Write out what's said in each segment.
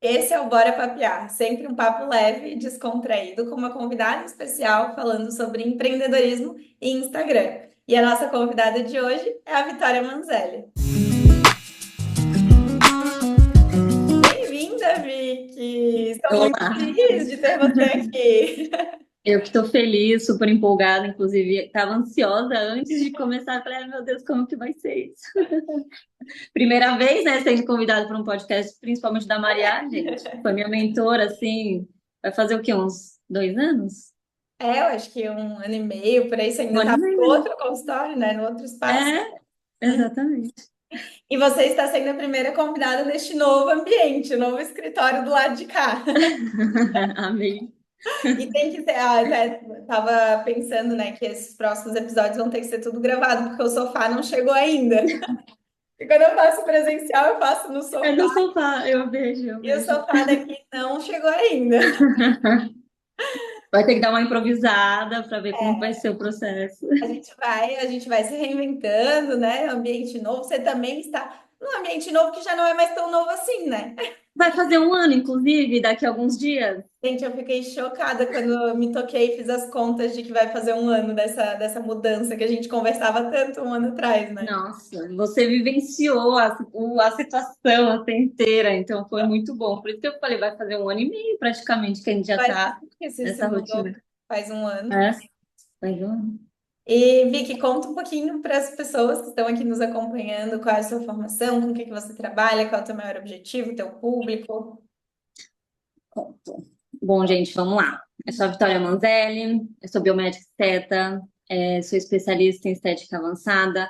Esse é o Bora Papear, sempre um papo leve e descontraído, com uma convidada especial falando sobre empreendedorismo e Instagram. E a nossa convidada de hoje é a Vitória Manzelli. Bem-vinda, Vicky! Estou muito Olá, feliz de ter você aqui. eu que estou feliz, super empolgada, inclusive estava ansiosa antes de começar. Falei, ai meu Deus, como que vai ser isso? Primeira vez, né, sendo convidada para um podcast, principalmente da Maria, gente. Foi minha mentora, assim, vai fazer o quê? Uns 2 anos? Eu acho que um ano e meio, por aí você Um ainda ano estava e meio, no né? outro consultório, né? No outro espaço. É, exatamente. E você está sendo a primeira convidada neste novo ambiente, o novo escritório do lado de cá. Amei. E tem que ser, até tava pensando, né, que esses próximos episódios vão ter que ser tudo gravado, porque o sofá não chegou ainda. E quando eu faço presencial, eu faço no É sofá, no sofá, eu vejo, eu e o vejo. sofá daqui não chegou ainda. Vai ter que dar uma improvisada para ver como vai ser o processo. A gente vai se reinventando, né? Ambiente novo. Você também está num ambiente novo que já não é mais tão novo assim, né? Vai fazer um ano, inclusive, daqui a alguns dias. Gente, eu fiquei chocada quando eu me toquei e fiz as contas de que vai fazer um ano dessa mudança que a gente conversava tanto um ano atrás, né? Nossa, você vivenciou a situação assim, inteira, então foi muito bom. Por isso que eu falei, vai fazer um ano e meio praticamente que a gente já Faz, tá que se nessa mudou rotina. faz um ano. É, faz um ano. E Vicky, conta um pouquinho para as pessoas que estão aqui nos acompanhando, qual é a sua formação, com o que que você trabalha, qual é o teu maior objetivo, teu público. Conto. Bom, gente, vamos lá. Eu sou a Vitória Manzelli, eu sou biomédica esteta, sou especialista em estética avançada.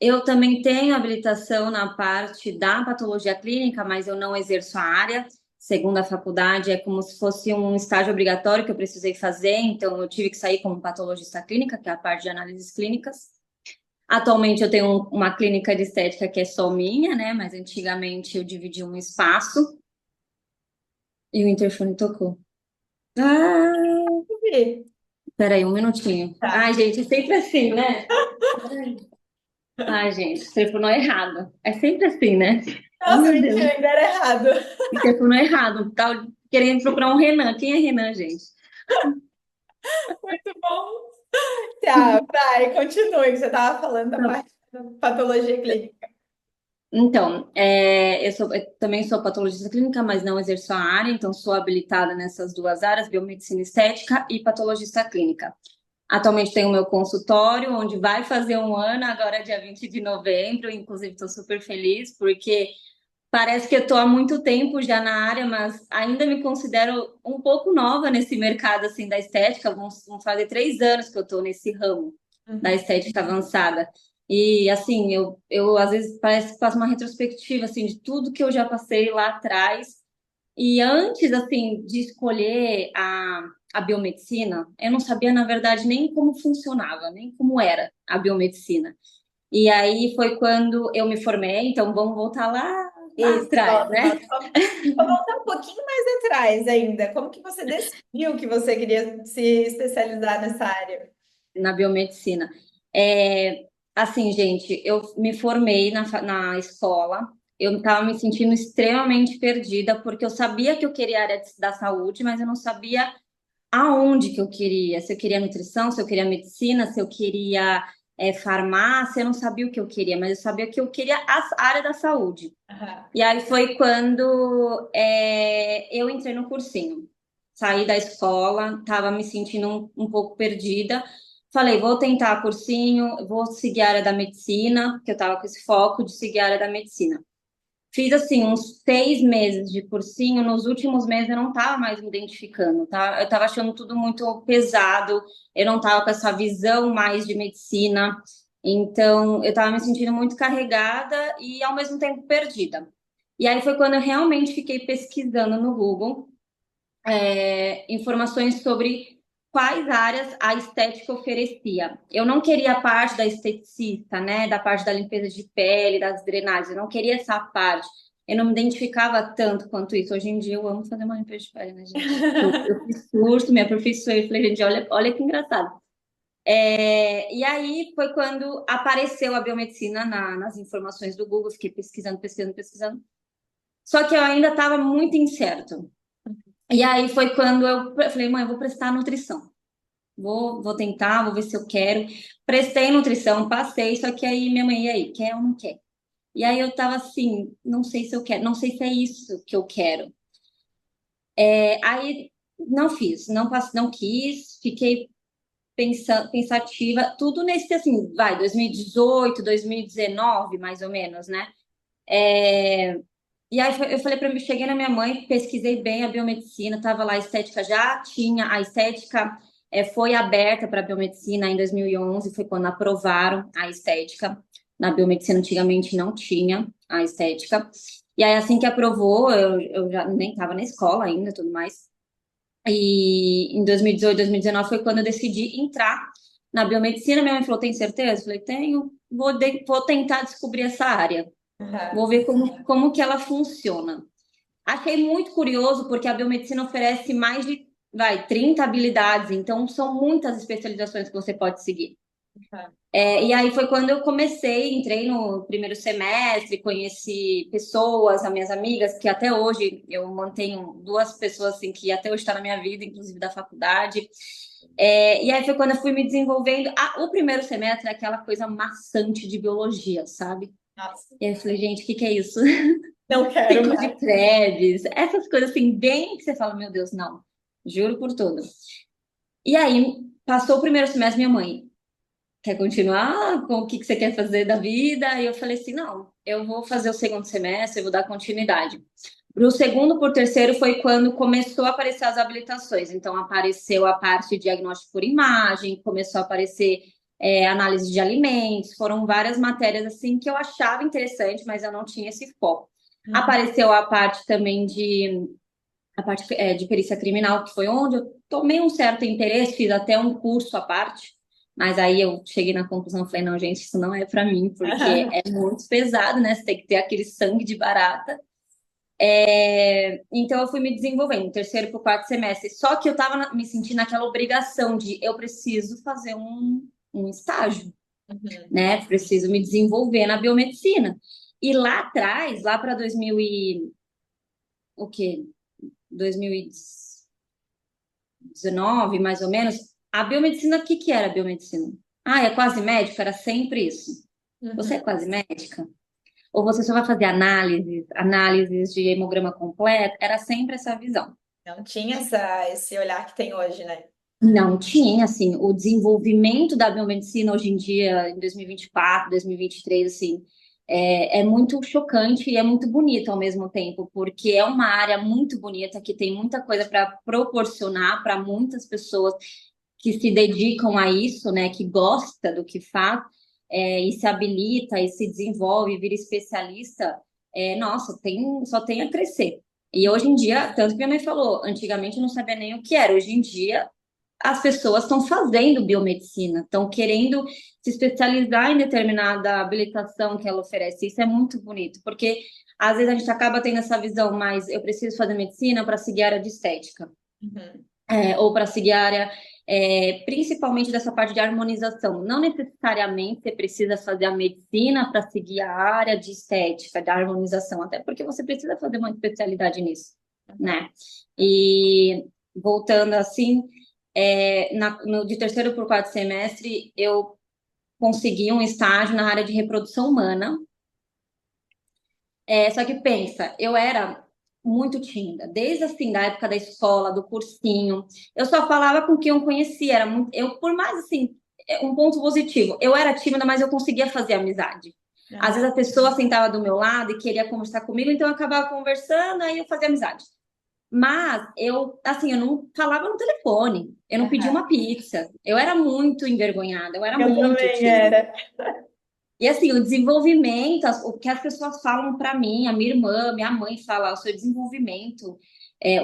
Eu também tenho habilitação na parte da patologia clínica, mas eu não exerço a área. Segundo a faculdade, é como se fosse um estágio obrigatório que eu precisei fazer, então eu tive que sair como patologista clínica, que é a parte de análises clínicas. Atualmente eu tenho uma clínica de estética que é só minha, né? Mas antigamente eu dividi um espaço e o interfone tocou. Ah, Vi. peraí, um minutinho. Tá. Ai, gente, é sempre assim, né? Ai, gente, telefonou errado. É sempre assim, né? Oh, Nossa, meu mentira, Deus. ainda era errado. Telefonou errado. Tá querendo procurar um Renan. Quem é Renan, gente? Muito bom. Tá, vai, continue, que você estava falando da parte da patologia clínica. Então, eu também sou patologista clínica, mas não exerço a área, então sou habilitada nessas duas áreas, biomedicina estética e patologista clínica. Atualmente tenho o meu consultório, onde vai fazer um ano, agora dia 20 de novembro, inclusive estou super feliz, porque parece que eu estou há muito tempo já na área, mas ainda me considero um pouco nova nesse mercado assim da estética. Vão fazer 3 anos que eu estou nesse ramo da Uhum. estética avançada. E assim, eu às vezes parece que faço uma retrospectiva assim de tudo que eu já passei lá atrás. E antes assim de escolher a biomedicina, eu não sabia na verdade nem como funcionava, nem como era a biomedicina. E aí foi quando eu me formei, então vamos voltar lá Isso, atrás, volta, né? volta. Vou voltar um pouquinho mais atrás ainda. Como que você decidiu que você queria se especializar nessa área? Na biomedicina. Assim, gente, eu me formei na escola, eu estava me sentindo extremamente perdida, porque eu sabia que eu queria a área da saúde, mas eu não sabia aonde que eu queria, se eu queria nutrição, se eu queria medicina, se eu queria farmácia, eu não sabia o que eu queria, mas eu sabia que eu queria a área da saúde. Aham. E aí foi quando eu entrei no cursinho. Saí da escola, estava me sentindo um pouco perdida. Falei, vou tentar cursinho, vou seguir a área da medicina, porque eu estava com esse foco de seguir a área da medicina. Fiz assim uns 6 meses de cursinho. Nos últimos meses eu não estava mais me identificando, tá? Eu estava achando tudo muito pesado. Eu não estava com essa visão mais de medicina. Então eu estava me sentindo muito carregada e ao mesmo tempo perdida. E aí foi quando eu realmente fiquei pesquisando no Google informações sobre quais áreas a estética oferecia. Eu não queria a parte da esteticista, né, da parte da limpeza de pele, das drenagens, eu não queria essa parte. Eu não me identificava tanto quanto isso. Hoje em dia eu amo fazer uma limpeza de pele, né, gente? Eu fiz curso, me aperfeiçoei, falei, gente, olha que engraçado. E aí foi quando apareceu a biomedicina nas informações do Google, fiquei pesquisando, pesquisando, pesquisando. Só que eu ainda estava muito incerto. E aí foi quando eu falei, mãe, eu vou prestar nutrição. Vou tentar, vou ver se eu quero. Prestei nutrição, passei, só que aí minha mãe, e aí, quer ou não quer? E aí eu tava assim, não sei se eu quero, não sei se é isso que eu quero. Aí não fiz, não quis, fiquei pensativa, tudo nesse assim, vai, 2018, 2019, mais ou menos, né? É, E aí eu falei para mim, cheguei na minha mãe, pesquisei bem a biomedicina, tava lá a estética, já tinha a estética, foi aberta para biomedicina em 2011, foi quando aprovaram a estética. Na biomedicina antigamente não tinha a estética. E aí assim que aprovou, eu já nem estava na escola ainda, tudo mais. E em 2018, 2019 foi quando eu decidi entrar na biomedicina. Minha mãe falou: tem certeza? Eu falei: tenho, vou tentar descobrir essa área. Aham. Vou ver como que ela funciona. Achei muito curioso porque a biomedicina oferece mais de, 30 habilidades, então são muitas especializações que você pode seguir. Aham. E aí foi quando eu comecei, entrei no primeiro semestre, conheci pessoas, as minhas amigas, que até hoje eu mantenho duas pessoas assim que até hoje estão na minha vida, inclusive da faculdade. E aí foi quando eu fui me desenvolvendo. O primeiro semestre é aquela coisa maçante de biologia, sabe? Nossa, E aí eu falei, gente, o que que é isso? não quero Ciclo de mais. Krebs, essas coisas assim, bem que você fala, meu Deus, não, juro por tudo. E aí, passou o primeiro semestre, minha mãe, quer continuar? Com o que que você quer fazer da vida? E eu falei assim, não, eu vou fazer o segundo semestre, eu vou dar continuidade. Pro segundo, por terceiro, foi quando começou a aparecer as habilitações. Então, apareceu a parte de diagnóstico por imagem, começou a aparecer análise de alimentos, foram várias matérias assim que eu achava interessante, mas eu não tinha esse foco. Uhum. Apareceu a parte também de perícia criminal, que foi onde eu tomei um certo interesse, fiz até um curso à parte, mas aí eu cheguei na conclusão, falei, não, gente, isso não é para mim, porque é muito pesado, né? Você tem que ter aquele sangue de barata. Então eu fui me desenvolvendo, no terceiro para o quarto semestre. Só que eu estava me sentindo naquela obrigação de eu preciso fazer um estágio, Uhum. né? Preciso me desenvolver na biomedicina. E lá atrás, lá para 2000 e o quê? 2019, mais ou menos, a biomedicina, o que que era a biomedicina? Ah, é quase médica? Era sempre isso. Você é Uhum. quase médica? Ou você só vai fazer análises de hemograma completo? Era sempre essa visão. Não tinha esse olhar que tem hoje, né? Não tinha, assim, o desenvolvimento da biomedicina hoje em dia, em 2024, 2023, assim, é muito chocante e é muito bonito ao mesmo tempo, porque é uma área muito bonita que tem muita coisa para proporcionar para muitas pessoas que se dedicam a isso, né, que gosta do que faz, e se habilita e se desenvolve, vira especialista, nossa, só tem a crescer. E hoje em dia, tanto que minha mãe falou, antigamente eu não sabia nem o que era, hoje em dia as pessoas estão fazendo biomedicina, estão querendo se especializar em determinada habilitação que ela oferece. Isso é muito bonito, porque às vezes a gente acaba tendo essa visão, mas eu preciso fazer medicina para seguir a área de estética, Uhum. ou para seguir a área, principalmente dessa parte de harmonização. Não necessariamente você precisa fazer a medicina para seguir a área de estética, de harmonização, até porque você precisa fazer uma especialidade nisso, Uhum. né? E voltando assim, de terceiro para o quarto semestre, eu consegui um estágio na área de reprodução humana. Só que pensa, eu era muito tímida, desde assim, da época da escola, do cursinho. Eu só falava com quem eu conhecia, era muito, eu, por mais assim, um ponto positivo, eu era tímida, mas eu conseguia fazer amizade. Às vezes Aham. a pessoa sentava do meu lado e queria conversar comigo, então eu acabava conversando, aí eu fazia amizade. Mas eu, assim, eu não falava no telefone, eu não pedia Aham. uma pizza. Eu era muito envergonhada, eu era Eu muito também tímida. era. E assim, o desenvolvimento, o que as pessoas falam para mim, a minha irmã, minha mãe fala, o seu desenvolvimento.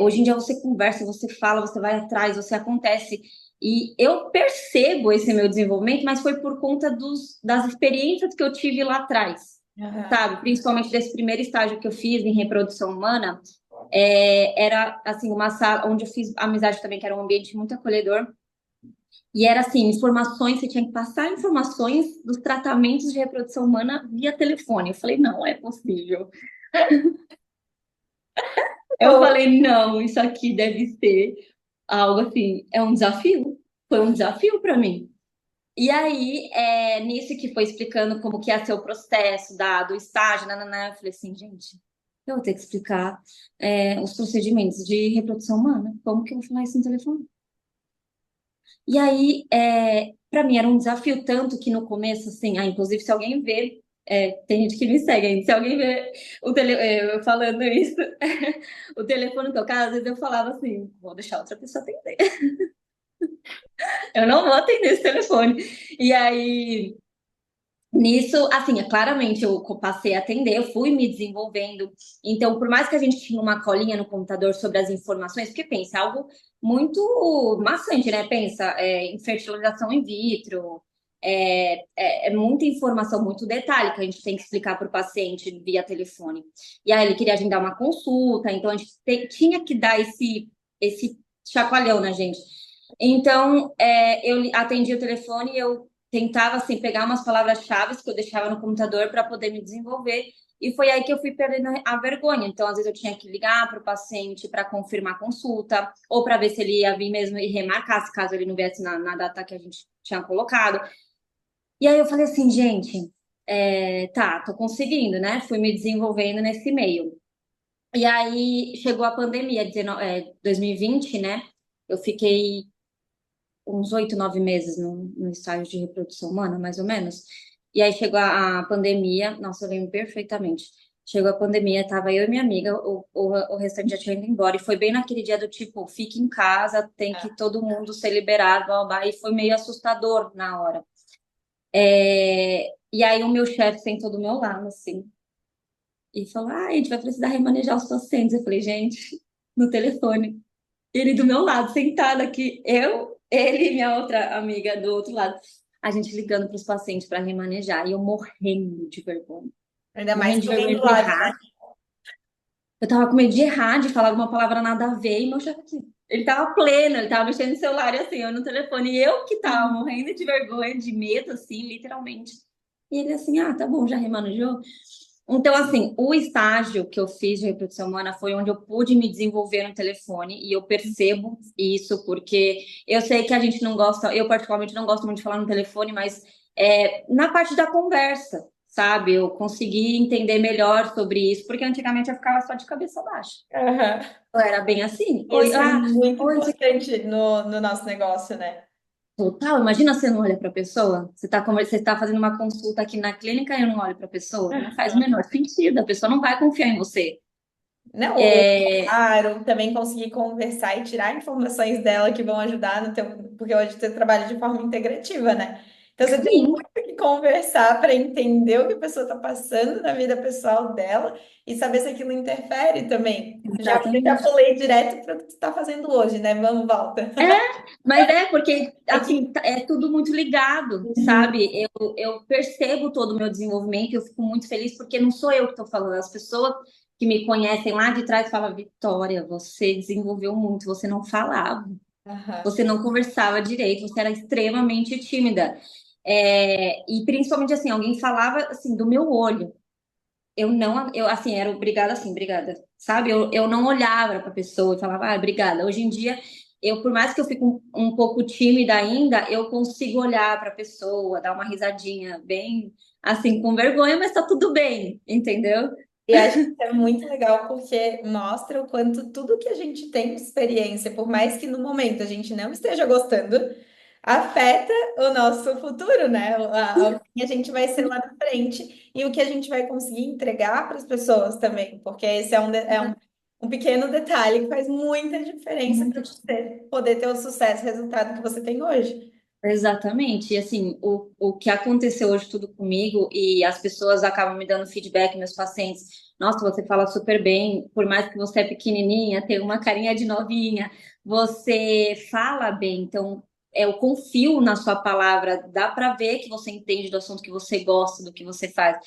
Hoje em dia você conversa, você fala, você vai atrás, você acontece. E eu percebo esse meu desenvolvimento, mas foi por conta das experiências que eu tive lá atrás, Aham. sabe? Principalmente desse primeiro estágio que eu fiz em reprodução humana. Era assim uma sala onde eu fiz amizade também, que era um ambiente muito acolhedor. E era assim, informações, você tinha que passar informações dos tratamentos de reprodução humana via telefone. Eu falei, não é possível. Eu falei, não, isso aqui deve ser algo assim, é um desafio. Foi um desafio para mim. E aí, nisso que foi explicando como que ia ser o processo do estágio, nananã, eu falei assim, gente, eu vou ter que explicar os procedimentos de reprodução humana. Como que eu vou falar isso no telefone? E aí, para mim era um desafio, tanto que no começo, assim, inclusive se alguém vê, tem gente que me segue ainda, se alguém vê eu falando isso, o telefone tocado, às vezes eu falava assim, vou deixar outra pessoa atender. Eu não vou atender esse telefone. E aí, nisso, assim, claramente eu passei a atender, eu fui me desenvolvendo. Então, por mais que a gente tinha uma colinha no computador sobre as informações, porque pensa, é algo muito maçante, né? Pensa, em fertilização in vitro, é muita informação, muito detalhe que a gente tem que explicar para o paciente via telefone. E aí ele queria agendar uma consulta, então a gente tinha que dar esse chacoalhão na gente. Então, eu atendi o telefone e eu tentava assim pegar umas palavras-chave que eu deixava no computador para poder me desenvolver. E foi aí que eu fui perdendo a vergonha. Então, às vezes eu tinha que ligar para o paciente para confirmar a consulta, ou para ver se ele ia vir mesmo e remarcar, se caso ele não viesse na data que a gente tinha colocado. E aí eu falei assim, gente, tá, tô conseguindo, né? Fui me desenvolvendo nesse meio. E aí chegou a pandemia, 2020, né? Eu fiquei uns 8, 9 meses no estágio de reprodução humana, mais ou menos. E aí chegou a pandemia, nossa, eu lembro perfeitamente. Chegou a pandemia, tava eu e minha amiga, o restante já tinha ido embora. E foi bem naquele dia do tipo, fique em casa, tem que todo mundo ser liberado, blá, blá, blá. E foi meio assustador na hora. E aí o meu chefe sentou do meu lado, assim, e falou, a gente vai precisar remanejar os pacientes. Eu falei, gente, no telefone. Ele do meu lado, sentado aqui, ele e minha outra amiga do outro lado. A gente ligando para os pacientes para remanejar. E eu morrendo de vergonha. Ainda mais Morrendo de com alguém vergonha do de lado, errar. né? Eu tava com medo de errar, de falar alguma palavra nada a ver. E meu chefe aqui, ele tava pleno, ele tava mexendo no celular e assim, eu no telefone. E eu que tava morrendo de vergonha, de medo, assim, literalmente. E ele assim, tá bom, já remanejou? Então, assim, o estágio que eu fiz de reprodução humana foi onde eu pude me desenvolver no telefone, e eu percebo isso, porque eu sei que a gente não gosta, eu particularmente não gosto muito de falar no telefone, mas na parte da conversa, sabe? Eu consegui entender melhor sobre isso, porque antigamente eu ficava só de cabeça baixa. Aham. Eu era bem assim. Oi, Isso é muito oi, importante no nosso negócio, né? total. Imagina você não olha para a pessoa. Você tá fazendo uma consulta aqui na clínica e eu não olho para a pessoa. Não faz o menor sentido. A pessoa não vai confiar em você. Não, É, claro, também conseguir conversar e tirar informações dela que vão ajudar no teu, porque hoje você trabalha de forma integrativa, né? Então você tem sim, muito que conversar para entender o que a pessoa está passando na vida pessoal dela e saber se aquilo interfere também. Já exatamente. pulei direto para o que você está fazendo hoje, né? Vamos, volta. É, mas porque, É que assim, é tudo muito ligado, Uhum. sabe? Eu percebo todo o meu desenvolvimento e eu fico muito feliz porque não sou eu que estou falando. As pessoas que me conhecem lá de trás falam, Vitória, você desenvolveu muito, você não falava. Aham. Você não conversava direito, você era extremamente tímida. E principalmente assim, alguém falava assim do meu olho. Eu não, eu assim, era obrigada assim, obrigada. Sabe? Eu não olhava para a pessoa e falava, obrigada. Hoje em dia, por mais que eu fique um pouco tímida ainda, eu consigo olhar para a pessoa, dar uma risadinha bem assim, com vergonha, mas tá tudo bem, entendeu? E acho que é muito legal porque mostra o quanto tudo que a gente tem de experiência, por mais que no momento a gente não esteja gostando, afeta o nosso futuro, né? O que a gente vai ser lá na frente e o que a gente vai conseguir entregar para as pessoas também, porque esse um pequeno detalhe que faz muita diferença Muito. para você poder ter o sucesso, o resultado que você tem hoje. Exatamente. E assim, o que aconteceu hoje tudo comigo, e as pessoas acabam me dando feedback, meus pacientes, nossa, você fala super bem, por mais que você é pequenininha, tem uma carinha de novinha, você fala bem, então eu confio na sua palavra, dá para ver que você entende do assunto, que você gosta do que você faz.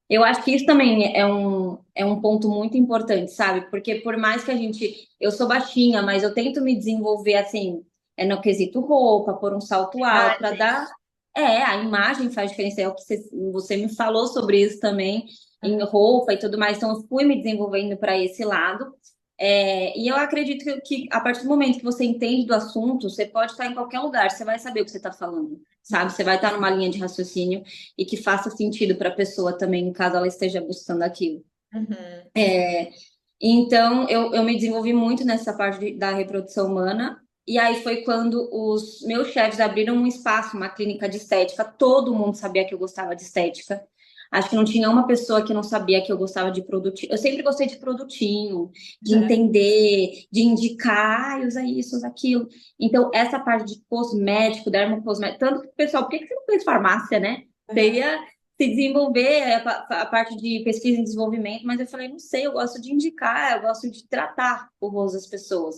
Eu acho que isso também é um ponto muito importante, sabe? Porque por mais que eu sou baixinha, mas eu tento me desenvolver assim, no quesito roupa, pôr um salto alto, para Imagem. dar. A imagem faz diferença. É o que você me falou sobre isso também, em roupa e tudo mais. Então, eu fui me desenvolvendo para esse lado. E eu acredito que a partir do momento que você entende do assunto, você pode estar em qualquer lugar, você vai saber o que você está falando, sabe? Você vai estar numa linha de raciocínio e que faça sentido para a pessoa também, caso ela esteja buscando aquilo. Uhum. Então, eu me desenvolvi muito nessa parte da reprodução humana. E aí foi quando os meus chefes abriram um espaço, uma clínica de estética. Todo mundo sabia que eu gostava de estética. Acho que não tinha uma pessoa que não sabia que eu gostava de produtinho. Eu sempre gostei de produtinho, de Uhum. entender, de indicar, usa isso, usa aquilo. Então, essa parte de cosmético, dermocosmético, tanto que, pessoal, por que que você não fez farmácia, né? Você Uhum. ia se desenvolver a parte de pesquisa e desenvolvimento, mas eu falei, não sei, eu gosto de indicar, eu gosto de tratar o rosto das pessoas.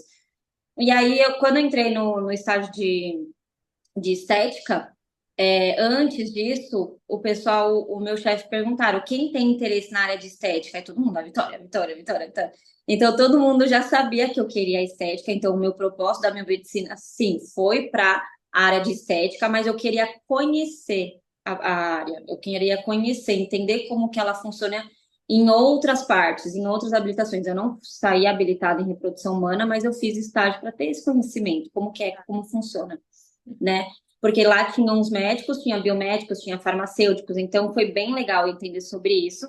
E aí, quando eu entrei no estágio de estética, antes disso, o meu chefe perguntaram quem tem interesse na área de estética? Aí todo mundo, a Vitória, Vitória, Vitória, Vitória. Então, todo mundo já sabia que eu queria estética, então o meu propósito da minha medicina, sim, foi para a área de estética, mas eu queria conhecer a área, eu queria conhecer, entender como que ela funciona em outras partes, em outras habilitações. Eu não saí habilitada em reprodução humana, mas eu fiz estágio para ter esse conhecimento, como que é, como funciona, né? Porque lá tinha uns médicos, tinha biomédicos, tinha farmacêuticos, então foi bem legal entender sobre isso.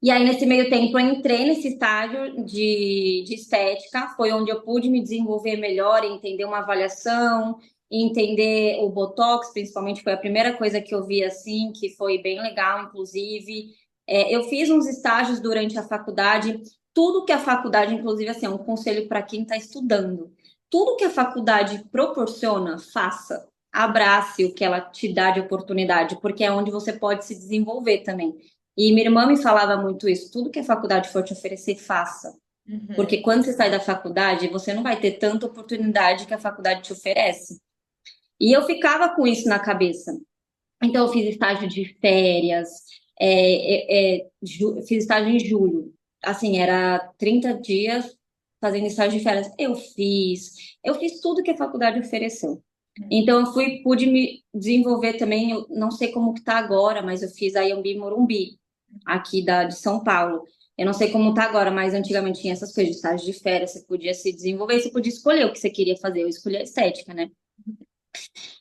E aí, nesse meio tempo, eu entrei nesse estágio de estética, foi onde eu pude me desenvolver melhor, entender uma avaliação, entender o Botox, principalmente, foi a primeira coisa que eu vi assim, que foi bem legal, inclusive. Eu fiz uns estágios durante a faculdade, tudo que a faculdade, inclusive, assim, é um conselho para quem está estudando. Tudo que a faculdade proporciona, faça. Abrace o que ela te dá de oportunidade, porque é onde você pode se desenvolver também. E minha irmã me falava muito isso: tudo que a faculdade for te oferecer, faça. Uhum. Porque quando você sai da faculdade, você não vai ter tanta oportunidade que a faculdade te oferece. E eu ficava com isso na cabeça. Então, eu fiz estágio de férias, fiz estágio em julho. Assim, era 30 dias fazendo estágio de férias. Eu fiz tudo que a faculdade ofereceu. Então, pude me desenvolver também. Eu não sei como que tá agora, mas eu fiz a Iambi Morumbi, aqui de São Paulo. Eu não sei como tá agora, mas antigamente tinha essas coisas de estágio de férias, você podia se desenvolver, você podia escolher o que você queria fazer. Eu escolhi a estética, né?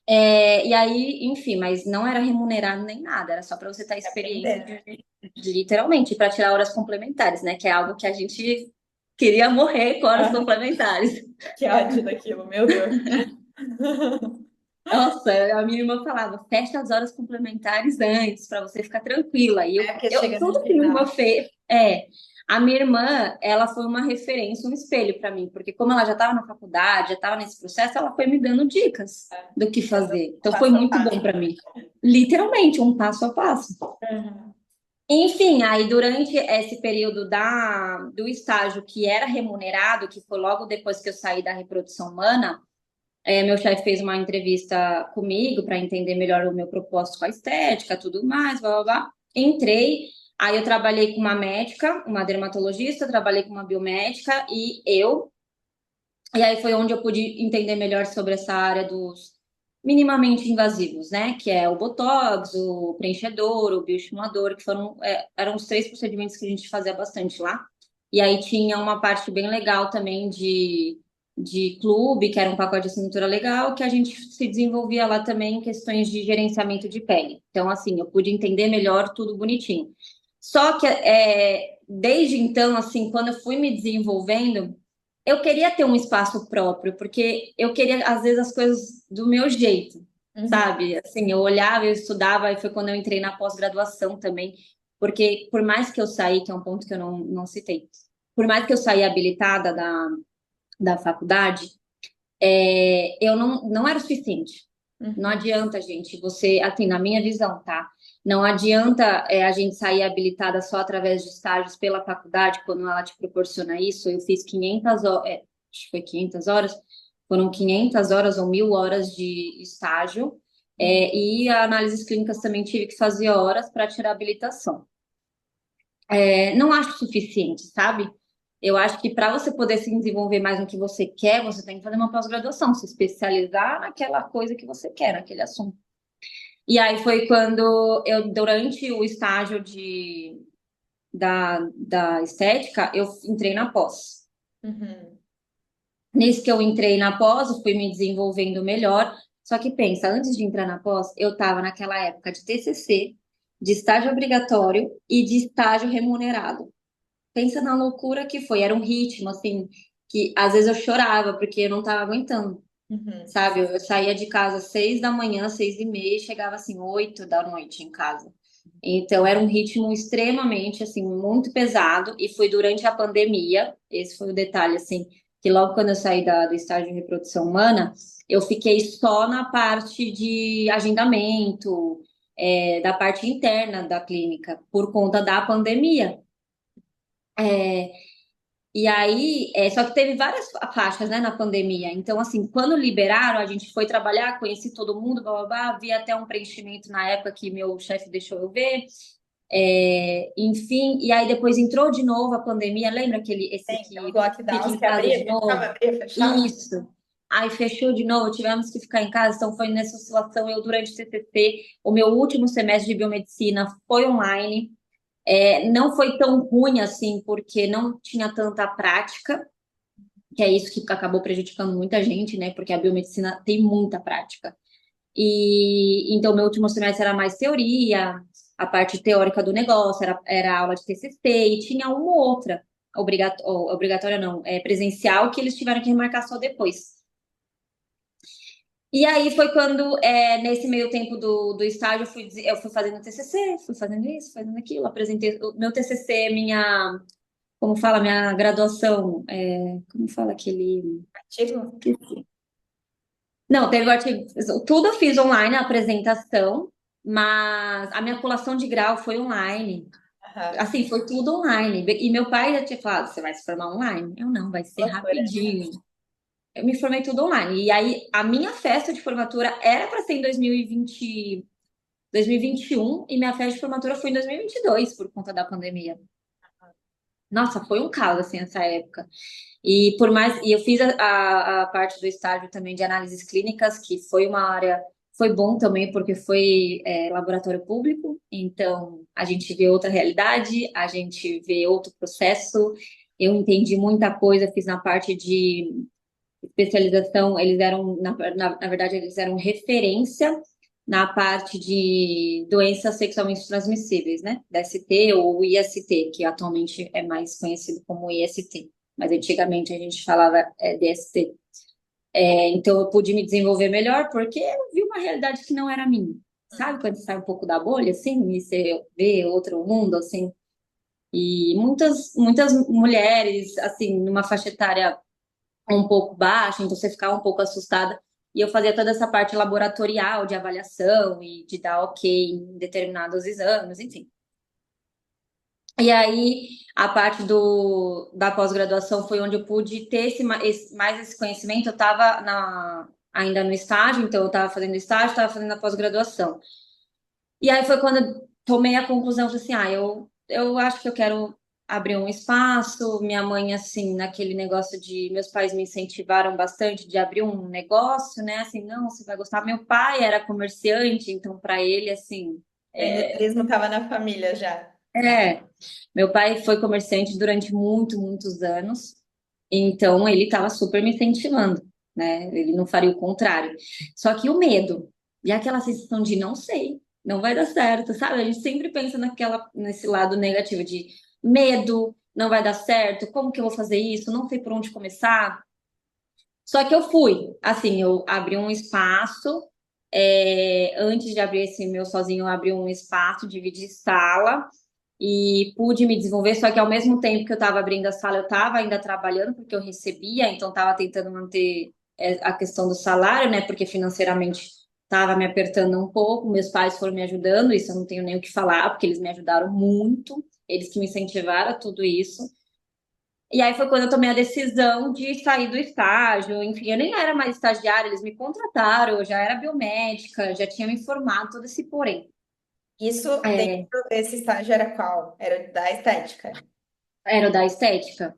E aí, enfim, mas não era remunerado nem nada, era só para você ter experiência Aprender. literalmente, para tirar horas complementares, né? Que é algo que a gente queria morrer com horas Ah, complementares. que ódio daquilo, meu Deus. Nossa, a minha irmã falava, fecha as horas complementares antes, para você ficar tranquila. E É porque chega no tudo que minha irmã final. fez, a minha irmã, ela foi uma referência, um espelho para mim, porque como ela já estava na faculdade, já estava nesse processo, ela foi me dando dicas do que Dando fazer. um Então foi passo a muito bom passo. para mim. Literalmente, um passo a passo. Uhum. Enfim, aí durante esse período do estágio que era remunerado, que foi logo depois que eu saí da reprodução humana, meu chefe fez uma entrevista comigo para entender melhor o meu propósito com a estética, tudo mais, blá blá blá. Entrei, aí eu trabalhei com uma médica, uma dermatologista, trabalhei com uma biomédica e aí foi onde eu pude entender melhor sobre essa área dos minimamente invasivos, né? Que é o Botox, o preenchedor, o bioestimulador, que eram os três procedimentos que a gente fazia bastante lá. E aí tinha uma parte bem legal também de clube, que era um pacote de assinatura legal, que a gente se desenvolvia lá também em questões de gerenciamento de pele. Então, assim, eu pude entender melhor tudo bonitinho. Só que desde então, assim, quando eu fui me desenvolvendo, eu queria ter um espaço próprio, porque eu queria, às vezes, as coisas do meu jeito, Uhum. sabe? Assim, eu olhava, eu estudava, e foi quando eu entrei na pós-graduação também, porque por mais que eu saí, que é um ponto que eu não citei, por mais que eu saí habilitada da faculdade, eu não era o suficiente. Não Uhum. adianta, gente, você, assim, na minha visão, tá? Não adianta a gente sair habilitada só através de estágios pela faculdade, quando ela te proporciona isso. Eu fiz 500 horas, acho que foi 500 horas, foram 500 horas ou 1.000 horas de estágio, Uhum. e a análises clínicas também tive que fazer horas para tirar a habilitação. Não acho suficiente, sabe? Eu acho que para você poder se desenvolver mais no que você quer, você tem que fazer uma pós-graduação, se especializar naquela coisa que você quer, naquele assunto. E aí foi quando durante o estágio da estética, eu entrei na pós. Uhum. Nesse que eu entrei na pós, eu fui me desenvolvendo melhor. Só que pensa, antes de entrar na pós, eu estava naquela época de TCC, de estágio obrigatório e de estágio remunerado. Pensa na loucura que foi. Era um ritmo, assim, que às vezes eu chorava porque eu não estava aguentando, Uhum. sabe? Eu saía de casa às 6 da manhã, 6h30, e chegava assim, 8 da noite em casa. Então era um ritmo extremamente, assim, muito pesado. E foi durante a pandemia. Esse foi o detalhe, assim, que logo quando eu saí do estágio de reprodução humana, eu fiquei só na parte de agendamento, da parte interna da clínica, por conta da pandemia. É, e aí, só que teve várias faixas, né, na pandemia. Então, assim, quando liberaram, a gente foi trabalhar, conheci todo mundo, blá, blá, blá, vi até um preenchimento na época que meu chefe deixou eu ver. Enfim, e aí depois entrou de novo a pandemia, lembra esse Tem os que fica lockdowns em que casa de abria, fechava, novo? abria, fechava. Isso. Aí fechou de novo, tivemos que ficar em casa, então foi nessa situação. Eu, durante o TCC, o meu último semestre de biomedicina foi online. Não foi tão ruim assim, porque não tinha tanta prática, que é isso que acabou prejudicando muita gente, né? Porque a biomedicina tem muita prática. E então, meu último semestre era mais teoria, a parte teórica do negócio, era aula de TCC, e tinha uma ou outra, obrigatória não, presencial, que eles tiveram que remarcar só depois. E aí foi quando, nesse meio tempo do estágio, eu fui fazendo TCC, fui fazendo isso, fazendo aquilo, apresentei o meu TCC, minha, como fala, minha graduação, como fala aquele... Ativo? Não, teve o artigo, tudo eu fiz online, a apresentação, mas a minha colação de grau foi online. Aham. Assim, foi tudo online. E meu pai já tinha falado, você vai se formar online? Eu não, vai ser Loucura. rapidinho. Eu me formei tudo online. E aí, a minha festa de formatura era para ser em 2020, 2021, e minha festa de formatura foi em 2022, por conta da pandemia. Nossa, foi um caos, assim, essa época. E eu fiz a parte do estágio também de análises clínicas, que foi uma área, foi bom também, porque foi laboratório público, então a gente vê outra realidade, a gente vê outro processo. Eu entendi muita coisa, fiz na parte de especialização, eles eram, na verdade, eles eram referência na parte de doenças sexualmente transmissíveis, né? DST ou IST, que atualmente é mais conhecido como IST, mas antigamente a gente falava DST. Então eu pude me desenvolver melhor porque eu vi uma realidade que não era minha. Sabe quando você sai um pouco da bolha, assim, e você vê outro mundo, assim? E muitas mulheres, assim, numa faixa etária um pouco baixa, então você ficava um pouco assustada. E eu fazia toda essa parte laboratorial de avaliação e de dar ok em determinados exames, enfim. E aí, a parte da pós-graduação foi onde eu pude ter mais esse conhecimento. Eu estava ainda no estágio, então eu estava fazendo estágio, estava fazendo a pós-graduação. E aí foi quando eu tomei a conclusão, falei assim, eu acho que eu quero abrir um espaço. Minha mãe, assim, naquele negócio de... Meus pais me incentivaram bastante de abrir um negócio, né? Assim, não, você vai gostar. Meu pai era comerciante, então para ele, assim... O empreendedorismo estava na família já. É, meu pai foi comerciante durante muitos anos, então ele estava super me incentivando, né? Ele não faria o contrário. Só que o medo e aquela sensação de não sei, não vai dar certo, sabe? A gente sempre pensa nesse lado negativo de medo, não vai dar certo, como que eu vou fazer isso? Não sei por onde começar. Só que eu fui, assim, eu abri um espaço, antes de abrir esse meu sozinho, eu abri um espaço, dividi sala e pude me desenvolver, só que ao mesmo tempo que eu estava abrindo a sala, eu estava ainda trabalhando, porque eu recebia, então estava tentando manter a questão do salário, né? Porque financeiramente estava me apertando um pouco, meus pais foram me ajudando, isso eu não tenho nem o que falar, porque eles me ajudaram muito, eles que me incentivaram a tudo isso. E aí foi quando eu tomei a decisão de sair do estágio, enfim, eu nem era mais estagiária, eles me contrataram, eu já era biomédica, já tinha me formado, todo esse porém. Isso É, dentro desse estágio era qual? Era da estética. era o da estética.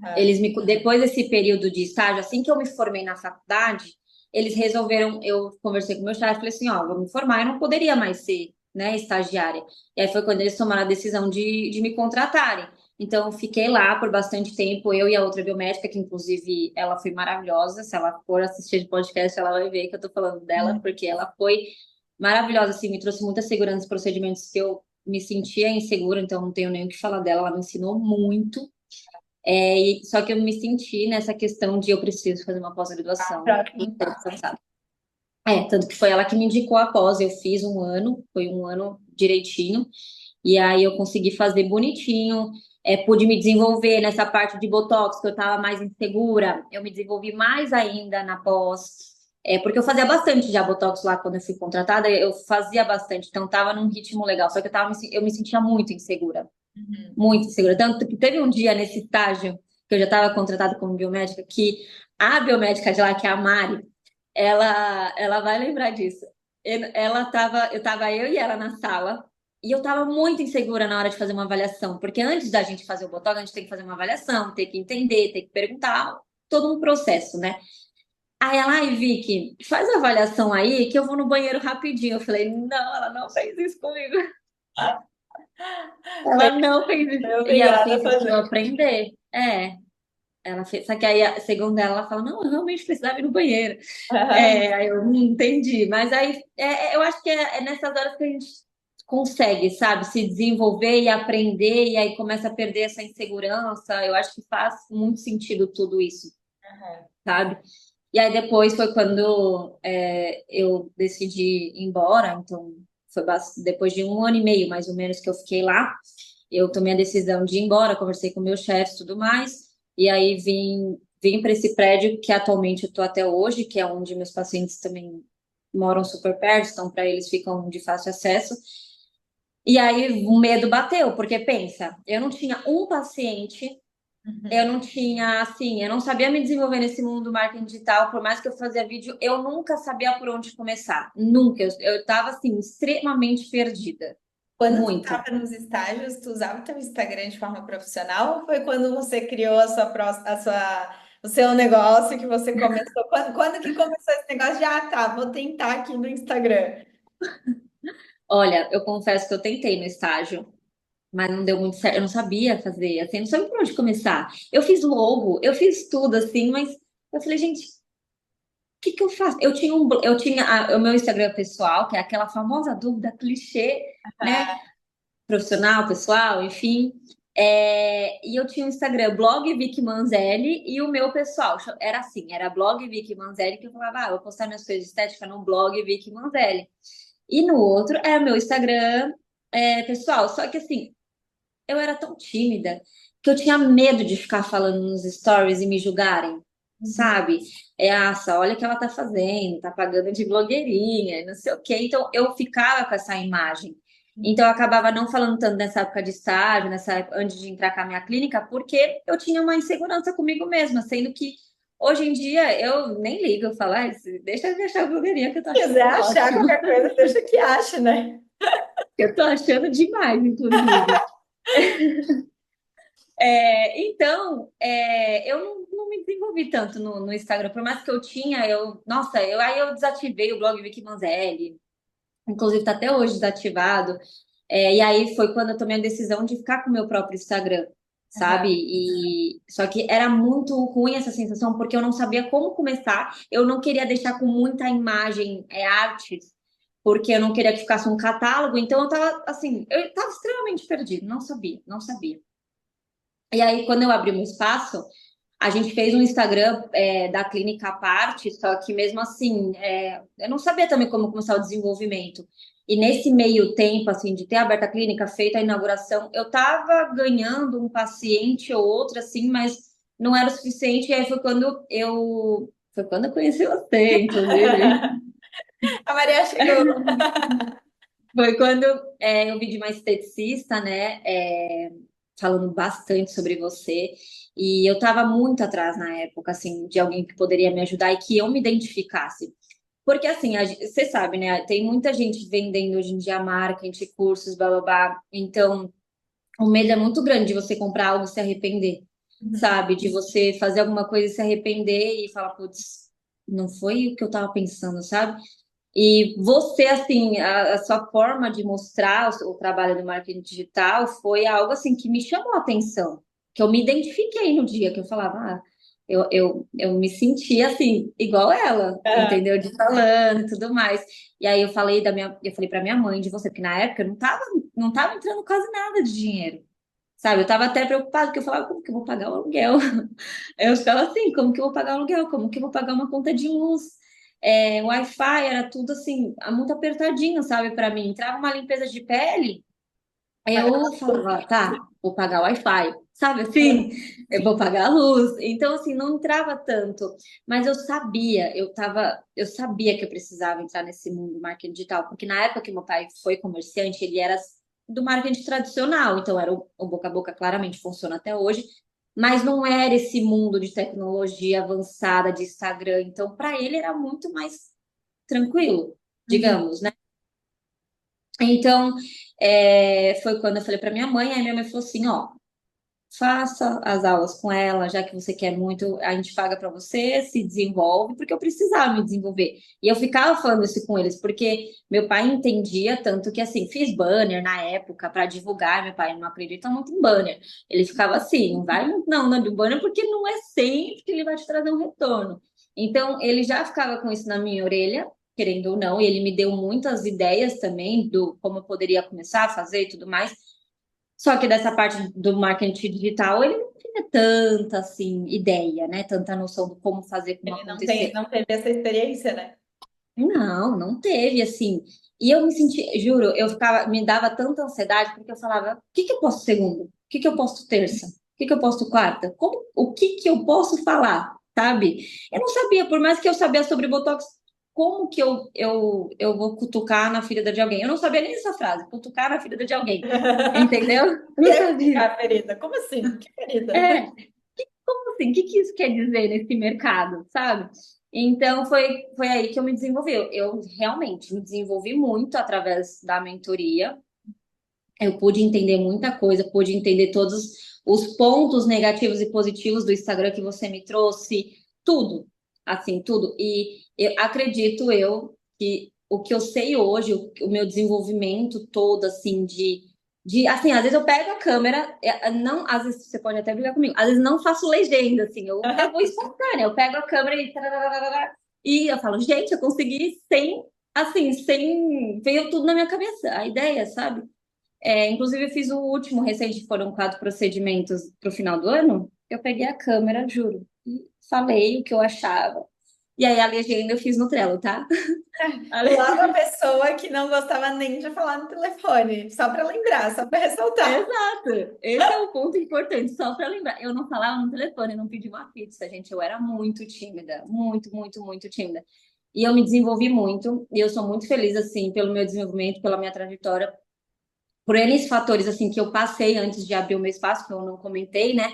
Aham. Depois desse período de estágio, assim que eu me formei na faculdade, eles resolveram, eu conversei com o meu chefe, falei assim, ó, vou me formar, eu não poderia mais ser. né, estagiária. E aí foi quando eles tomaram a decisão de me contratarem. Então, eu fiquei lá por bastante tempo, eu e a outra biomédica, que inclusive ela foi maravilhosa. Se ela for assistir de podcast, ela vai ver que eu tô falando dela, porque ela foi maravilhosa, assim, me trouxe muita segurança nos procedimentos que eu me sentia insegura, então não tenho nem o que falar dela, ela me ensinou muito. Só que eu me senti nessa questão de eu preciso fazer uma pós-graduação. Próximo Então, passo. cansada. Tanto que foi ela que me indicou a pós, eu fiz um ano, foi um ano direitinho, e aí eu consegui fazer bonitinho, pude me desenvolver nessa parte de Botox, que eu estava mais insegura, eu me desenvolvi mais ainda na pós, porque eu fazia bastante já Botox lá quando eu fui contratada, eu fazia bastante, então estava num ritmo legal, só que eu me sentia Uhum. muito insegura, tanto que teve um dia nesse estágio, que eu já estava contratada como biomédica, que a biomédica de lá, que é a Mari, ela vai lembrar disso. Eu tava eu e ela na sala, e eu tava muito insegura na hora de fazer uma avaliação, porque antes da gente fazer o botox, a gente tem que fazer uma avaliação, tem que entender, tem que perguntar, todo um processo, né? Aí ela, ai, Vicky, faz a avaliação aí que eu vou no banheiro rapidinho. Eu falei, não, ela não fez isso comigo. Foi, Ela não fez isso. foi E ela obrigada a fez isso pra eu fazer. aprender. Ela fez. Só que aí, segundo ela, ela fala, não, eu realmente precisava ir no banheiro. Aí eu não entendi. Mas aí eu acho que é nessas horas que a gente consegue, sabe, se desenvolver e aprender, e aí começa a perder essa insegurança. Eu acho que faz muito sentido tudo isso, sabe? E aí depois foi quando eu decidi ir embora, então depois de um ano e meio, mais ou menos, que eu fiquei lá, eu tomei a decisão de ir embora, conversei com meus chefes e tudo mais, e aí vim para esse prédio que atualmente eu estou até hoje, que é onde meus pacientes também moram super perto, então para eles ficam de fácil acesso. E aí o medo bateu, porque pensa, eu não tinha um paciente, eu Uhum. não tinha, assim, eu não sabia me desenvolver nesse mundo do marketing digital, por mais que eu fazia vídeo, eu nunca sabia por onde começar. Nunca. Eu tava, assim, extremamente perdida. Quando tu Muito. estava nos estágios, tu usava o teu Instagram de forma profissional ou foi quando você criou a sua, o seu negócio que você começou? Quando que começou esse negócio de, tá, vou tentar aqui no Instagram? Olha, eu confesso que eu tentei no estágio, mas não deu muito certo. Eu não sabia fazer, assim, eu não sabia por onde começar. Eu fiz logo, eu fiz tudo, assim, mas eu falei, gente, o que que eu faço? Eu tinha o meu Instagram pessoal, que é aquela famosa dúvida clichê, né? Profissional, pessoal, enfim. E eu tinha o Instagram, blog Vicky Manzelli, e o meu pessoal era assim, era blog Vicky Manzelli, que eu falava, eu vou postar minhas coisas de estética no blog Vicky Manzelli. E no outro era meu Instagram, pessoal. Só que assim, eu era tão tímida que eu tinha medo de ficar falando nos stories e me julgarem, Uhum. sabe? Nossa, olha o que ela tá fazendo, tá pagando de blogueirinha, não sei o quê. Então eu ficava com essa imagem. Então eu acabava não falando tanto nessa época de estágio, nessa época antes de entrar com a minha clínica, porque eu tinha uma insegurança comigo mesma, sendo que hoje em dia eu nem ligo, eu falo, deixa eu deixar a blogueirinha que eu tô Se quiser achando achar ótimo. qualquer coisa, deixa que ache, né? Eu tô achando demais, inclusive. Eu não me desenvolvi tanto no Instagram, por mais que eu tinha, aí eu desativei o blog Vicky Manzelli, inclusive tá até hoje desativado. E aí foi quando eu tomei a decisão de ficar com o meu próprio Instagram, sabe? E só que era muito ruim essa sensação, porque eu não sabia como começar, eu não queria deixar com muita imagem, artes, porque eu não queria que ficasse um catálogo, então eu tava assim, eu tava extremamente perdido, não sabia, não sabia. E aí, quando eu abri um espaço, a gente fez um Instagram da clínica à parte, só que mesmo assim, eu não sabia também como começar o desenvolvimento. E nesse meio tempo, assim, de ter aberto a clínica, feito a inauguração, eu tava ganhando um paciente ou outro, assim, mas não era o suficiente. E aí foi quando eu conheci você, inclusive. A Maria chegou. Foi quando eu vi de uma esteticista, né, falando bastante sobre você. E eu estava muito atrás na época, assim, de alguém que poderia me ajudar e que eu me identificasse. Porque, assim, você sabe, né, tem muita gente vendendo hoje em dia marketing, cursos, blá, blá, blá. Então, o medo é muito grande de você comprar algo e se arrepender, Uhum. sabe? De você fazer alguma coisa e se arrepender e falar, putz, não foi o que eu estava pensando, sabe? E você, assim, a sua forma de mostrar o trabalho do marketing digital foi algo, assim, que me chamou a atenção, que eu me identifiquei no dia que eu falava, eu me sentia, assim, igual ela, Aham. entendeu? De falando e tudo mais. E aí eu falei para minha mãe de você, porque na época eu não tava entrando quase nada de dinheiro. Sabe, eu tava até preocupada, porque eu falava, como que eu vou pagar o aluguel? Eu ficava assim, como que eu vou pagar o aluguel? Como que eu vou pagar uma conta de luz? Wi-Fi, era tudo assim, muito apertadinho, sabe, para mim. Entrava uma limpeza de pele, eu falava, tá, vou pagar o Wi-Fi, sabe assim? Eu vou pagar a luz. Então, assim, não entrava tanto. Mas eu sabia que eu precisava entrar nesse mundo do marketing digital, porque na época que meu pai foi comerciante, ele era do marketing tradicional, então era o boca a boca, claramente funciona até hoje, mas não era esse mundo de tecnologia avançada, de Instagram. Então, para ele era muito mais tranquilo, Uhum. digamos, né? Então, foi quando eu falei para minha mãe, aí minha mãe falou assim, ó, faça as aulas com ela, já que você quer muito, a gente paga para você, se desenvolve, porque eu precisava me desenvolver. E eu ficava falando isso com eles, porque meu pai entendia tanto que, assim, fiz banner na época para divulgar, meu pai não acredita muito em banner. Ele ficava assim, não vai muito não de banner, porque não é sempre que ele vai te trazer um retorno. Então, ele já ficava com isso na minha orelha, querendo ou não, e ele me deu muitas ideias também do como eu poderia começar a fazer e tudo mais. Só que dessa parte do marketing digital, ele não tinha tanta, assim, ideia, né? Tanta noção de como fazer, como Ele acontecer. não teve essa experiência, né? Não teve, assim. E eu me senti, juro, me dava tanta ansiedade, porque eu falava, o que que eu posto segunda? O que que eu posto terça? O que que eu posto quarta? O que que eu posso falar? Sabe? Eu não sabia, por mais que eu sabia sobre Botox, como que eu vou cutucar na ferida de alguém? Eu não sabia nem essa frase, cutucar na ferida de alguém. Entendeu? Eu E não é sabia. ficar ferida? Como assim? Que ferida? É, como assim? O que que isso quer dizer nesse mercado, sabe? Então foi aí que eu me desenvolvi. Eu realmente me desenvolvi muito através da mentoria. Eu pude entender muita coisa, pude entender todos os pontos negativos e positivos do Instagram que você me trouxe, tudo, assim, tudo. E acredito que o que eu sei hoje, o meu desenvolvimento todo, assim, assim, às vezes eu pego a câmera, não, às vezes você pode até brigar comigo, às vezes não faço legenda, assim, eu vou espontânea, eu pego a câmera e eu falo, gente, eu consegui veio tudo na minha cabeça, a ideia, sabe? Inclusive, eu fiz o último recente, que foram 4 procedimentos para o final do ano. Eu peguei a câmera, juro, e falei o que eu achava. E aí a legenda eu fiz no Trello, tá? A Logo a legenda- pessoa que não gostava nem de falar no telefone, só para lembrar, só para ressaltar. Exato! Esse é o ponto importante, só para lembrar. Eu não falava no telefone, eu não pedi uma pizza, gente. Eu era muito tímida, muito, muito, muito tímida. E eu me desenvolvi muito, e eu sou muito feliz, assim, pelo meu desenvolvimento, pela minha trajetória, por N fatores, assim, que eu passei antes de abrir o meu espaço, que eu não comentei, né?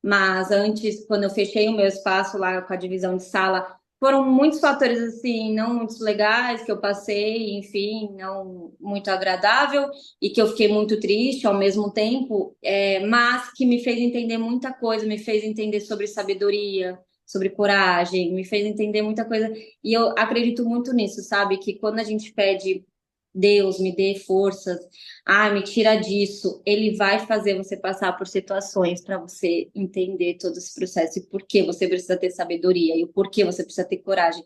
Mas antes, quando eu fechei o meu espaço lá com a divisão de sala, foram muitos fatores assim, não muito legais que eu passei, enfim, não muito agradável e que eu fiquei muito triste ao mesmo tempo, mas que me fez entender muita coisa, me fez entender sobre sabedoria, sobre coragem, me fez entender muita coisa. E eu acredito muito nisso, sabe? Que quando a gente pede Deus me dê forças, me tira disso. Ele vai fazer você passar por situações para você entender todo esse processo e por que você precisa ter sabedoria e o porquê você precisa ter coragem.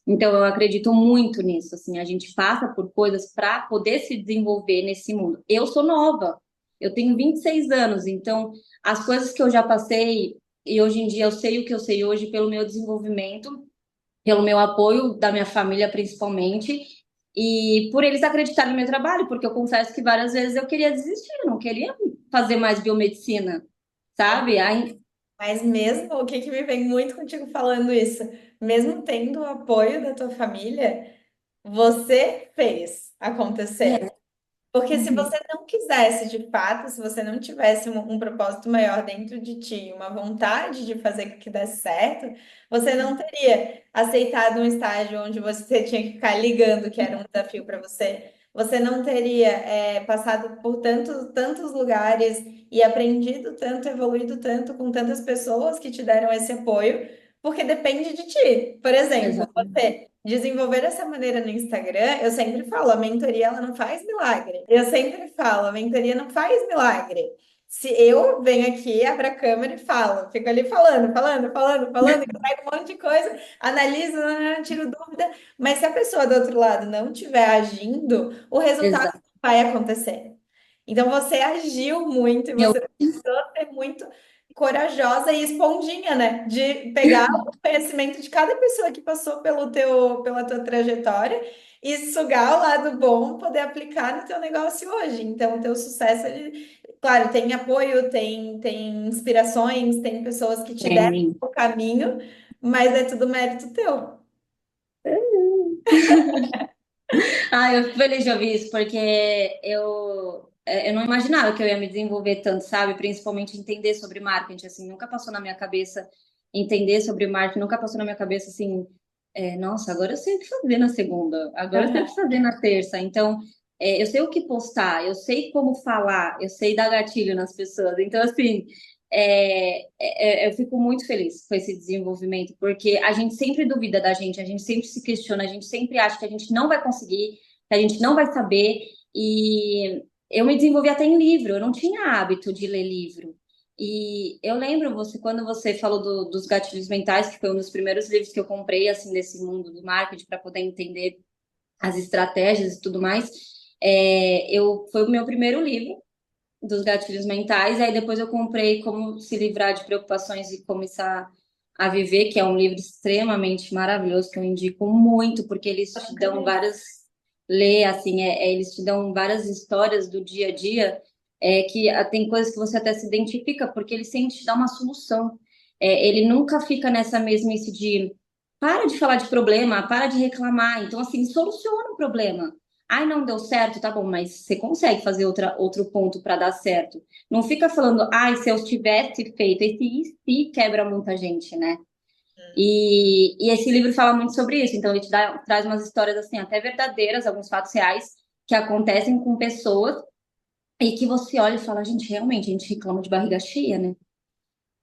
Então, eu acredito muito nisso. Assim, a gente passa por coisas para poder se desenvolver nesse mundo. Eu sou nova, eu tenho 26 anos, então as coisas que eu já passei e hoje em dia eu sei o que eu sei hoje pelo meu desenvolvimento, pelo meu apoio da minha família principalmente, e por eles acreditarem no meu trabalho, porque eu confesso que várias vezes eu queria desistir, eu não queria fazer mais biomedicina, sabe? Aí, Mas mesmo, o que que me vem muito contigo falando isso? Mesmo tendo o apoio da tua família, você fez acontecer. Porque se uhum, você não quisesse de fato, se você não tivesse um propósito maior dentro de ti, uma vontade de fazer com que desse certo, você não teria aceitado um estágio onde você tinha que ficar ligando, que era um desafio para você. Você não teria passado por tantos lugares e aprendido tanto, evoluído tanto com tantas pessoas que te deram esse apoio, porque depende de ti. Por exemplo, exatamente. desenvolver dessa maneira no Instagram, eu sempre falo, a mentoria ela não faz milagre. Eu sempre falo, a mentoria não faz milagre. Se eu venho aqui, abro a câmera e falo, fico ali falando, e trago um monte de coisa, analiso, tiro dúvida, mas se a pessoa do outro lado não estiver agindo, o resultado Exato. vai acontecer. Então você agiu muito e Eu, você precisou ser muito corajosa e esponjinha, né? De pegar o conhecimento de cada pessoa que passou pela tua trajetória e sugar o lado bom, poder aplicar no teu negócio hoje. Então, o teu sucesso, ele, claro, tem apoio, tem inspirações, tem pessoas que te deram tem. o caminho, mas é tudo mérito teu. Eu fico feliz de ouvir isso, porque eu não imaginava que eu ia me desenvolver tanto, sabe? Principalmente entender sobre marketing, assim, nunca passou na minha cabeça entender sobre marketing, nunca passou na minha cabeça, assim, nossa, agora eu sei o que fazer na segunda, agora eu sei o que fazer na terça, então, eu sei o que postar, eu sei como falar, eu sei dar gatilho nas pessoas, então, assim, eu fico muito feliz com esse desenvolvimento, porque a gente sempre duvida da gente, a gente sempre se questiona, a gente sempre acha que a gente não vai conseguir, que a gente não vai saber. E eu me desenvolvi até em livro, eu não tinha hábito de ler livro. E eu lembro você quando você falou dos gatilhos mentais, que foi um dos primeiros livros que eu comprei assim nesse mundo do marketing para poder entender as estratégias e tudo mais. Foi o meu primeiro livro dos gatilhos mentais. Aí depois eu comprei Como Se Livrar de Preocupações e Começar a Viver, que é um livro extremamente maravilhoso, que eu indico muito, porque eles te dão várias. Ler, assim, eles te dão várias histórias do dia a dia, tem coisas que você até se identifica, porque ele sempre te dá uma solução. Ele nunca fica nessa mesmice de para de falar de problema, para de reclamar. Então, assim, soluciona o problema. Ai, não deu certo, tá bom, mas você consegue fazer outro ponto para dar certo. Não fica falando, ai, se eu tivesse feito, esse e se quebra muita gente, né? E esse livro fala muito sobre isso, então ele traz umas histórias assim, até verdadeiras, alguns fatos reais que acontecem com pessoas e que você olha e fala, gente, realmente, a gente reclama de barriga cheia, né?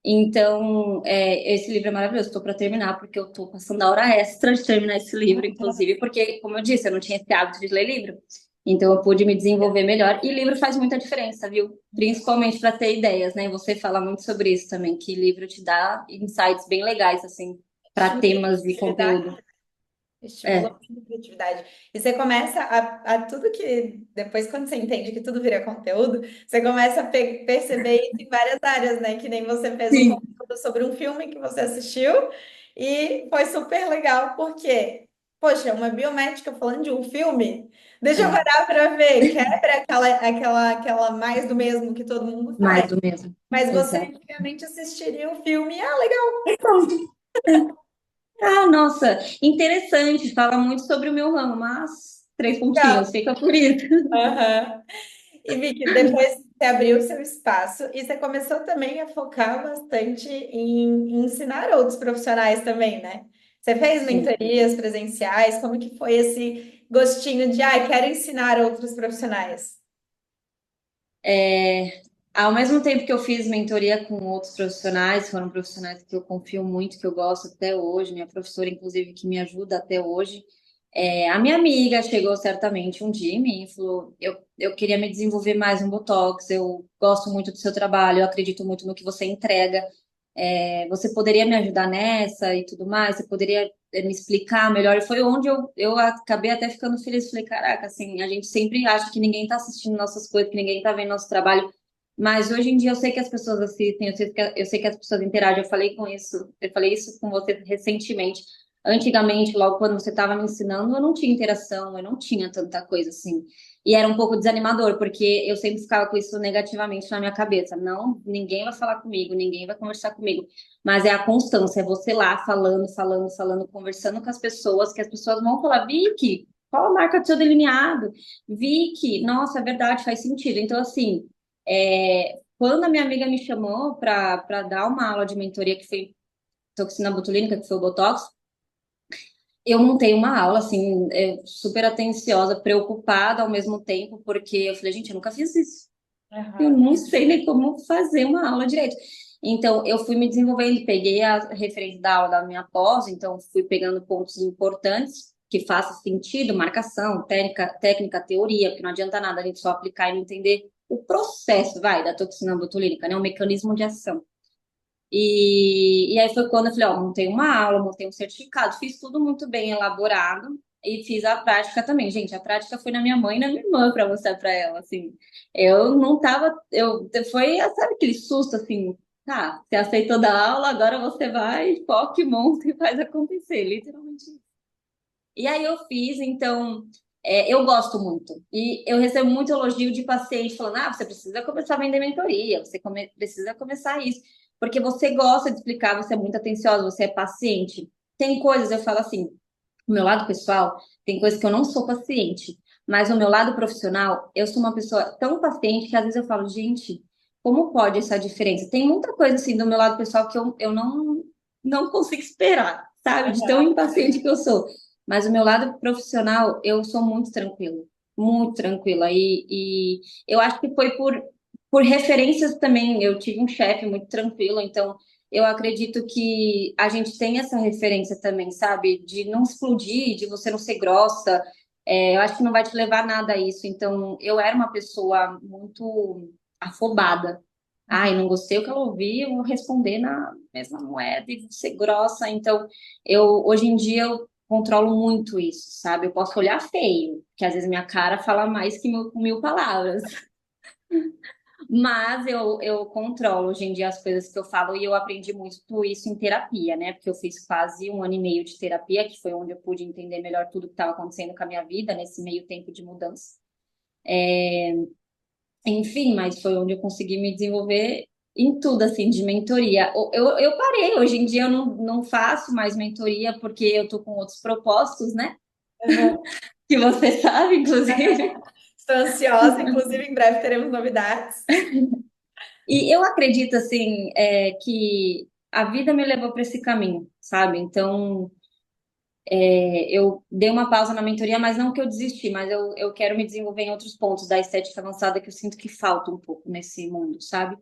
Então, esse livro é maravilhoso. Estou para terminar, porque eu estou passando a hora extra de terminar esse livro, inclusive, porque, como eu disse, eu não tinha esse hábito de ler livro. Então, eu pude me desenvolver melhor. E livro faz muita diferença, viu? Principalmente para ter ideias, né? Você fala muito sobre isso também, que livro te dá insights bem legais, assim, para Estimula a temas de criatividade. conteúdo. Estimula É, muito a criatividade. E você começa a tudo que, depois, quando você entende que tudo vira conteúdo, você começa a perceber isso em várias áreas, né? Que nem você fez um sim, conteúdo sobre um filme que você assistiu e foi super legal, porque, poxa, uma biomédica falando de um filme, deixa eu é, parar para ver, quebra aquela mais do mesmo que todo mundo mais faz. do mesmo. Mas você Exato. antigamente assistiria o filme, ah, legal. Pronto. Ah, nossa, interessante. Fala muito sobre o meu ramo, mas três Legal. pontinhos, fica por isso. Aham. E Vicky, depois você abriu o seu espaço e você começou também a focar bastante em ensinar outros profissionais também, né? Você fez Sim. mentorias presenciais, como que foi esse gostinho de, ah, quero ensinar outros profissionais? É, ao mesmo tempo que eu fiz mentoria com outros profissionais, foram profissionais que eu confio muito, que eu gosto até hoje, minha professora, inclusive, que me ajuda até hoje. A minha amiga chegou certamente um dia em mim e falou: eu queria me desenvolver mais no Botox, eu gosto muito do seu trabalho, eu acredito muito no que você entrega. Você poderia me ajudar nessa e tudo mais? Você poderia me explicar melhor? E foi onde eu acabei até ficando feliz. Falei, caraca, assim, a gente sempre acha que ninguém está assistindo nossas coisas, que ninguém está vendo nosso trabalho. Mas hoje em dia eu sei que as pessoas assistem, eu sei que as pessoas interagem. Eu falei isso com você recentemente. Antigamente, logo quando você estava me ensinando, eu não tinha interação, eu não tinha tanta coisa assim. E era um pouco desanimador, porque eu sempre ficava com isso negativamente na minha cabeça. Não, ninguém vai falar comigo, ninguém vai conversar comigo. Mas é a constância, é você lá falando, conversando com as pessoas, que as pessoas vão falar, Vicky, qual a marca do seu delineado? Vicky, nossa, é verdade, faz sentido. Então, assim, quando a minha amiga me chamou para dar uma aula de mentoria, que foi toxina botulínica, que foi o Botox, eu montei uma aula, assim, super atenciosa, preocupada ao mesmo tempo, porque eu falei, gente, eu nunca fiz isso. Eu Aham. não sei nem como fazer uma aula direito. Então, eu fui me desenvolvendo, peguei a referência da aula da minha pós, então fui pegando pontos importantes que façam sentido, marcação, técnica, teoria, porque não adianta nada a gente só aplicar e não entender o processo, vai, da toxina botulínica, né, o mecanismo de ação. E aí foi quando eu falei, ó, montei uma aula, montei um certificado, fiz tudo muito bem elaborado e fiz a prática também. Gente, a prática foi na minha mãe e na minha irmã para mostrar para ela, assim. Eu não tava, foi, sabe aquele susto assim, tá, você aceitou da aula, agora você vai, foca e monta e faz acontecer, literalmente. E aí eu fiz, então, eu gosto muito. E eu recebo muito elogio de paciente falando: ah, você precisa começar a vender mentoria, você precisa começar isso. Porque você gosta de explicar, você é muito atenciosa, você é paciente. Tem coisas, eu falo assim, o meu lado pessoal, tem coisas que eu não sou paciente. Mas o meu lado profissional, eu sou uma pessoa tão paciente que às vezes eu falo, gente, como pode essa diferença? Tem muita coisa assim do meu lado pessoal que eu não consigo esperar, sabe? De tão impaciente que eu sou. Mas o meu lado profissional, eu sou muito tranquila. E eu acho que foi por referências também. Eu tive um chefe muito tranquilo, então eu acredito que a gente tem essa referência também, sabe? De não explodir, de você não ser grossa. Eu acho que não vai te levar a nada a isso. Então, eu era uma pessoa muito afobada. Ai, não gostei o que ela ouviu, eu vou responder na mesma moeda e vou ser grossa. Então, hoje em dia eu controlo muito isso, sabe? Eu posso olhar feio, que às vezes minha cara fala mais que mil palavras. Mas eu controlo hoje em dia as coisas que eu falo e eu aprendi muito isso em terapia, né? Porque eu fiz quase 1 ano e meio de terapia, que foi onde eu pude entender melhor tudo que estava acontecendo com a minha vida nesse meio tempo de mudança. Enfim, mas foi onde eu consegui me desenvolver em tudo, assim, de mentoria. Eu parei, hoje em dia eu não faço mais mentoria porque eu tô com outros propósitos, né? Uhum. Que você sabe, inclusive. Estou ansiosa, inclusive em breve teremos novidades. E eu acredito, assim, que a vida me levou para esse caminho, sabe? Então, eu dei uma pausa na mentoria, mas não que eu desisti, mas eu quero me desenvolver em outros pontos da estética avançada que eu sinto que falta um pouco nesse mundo, sabe?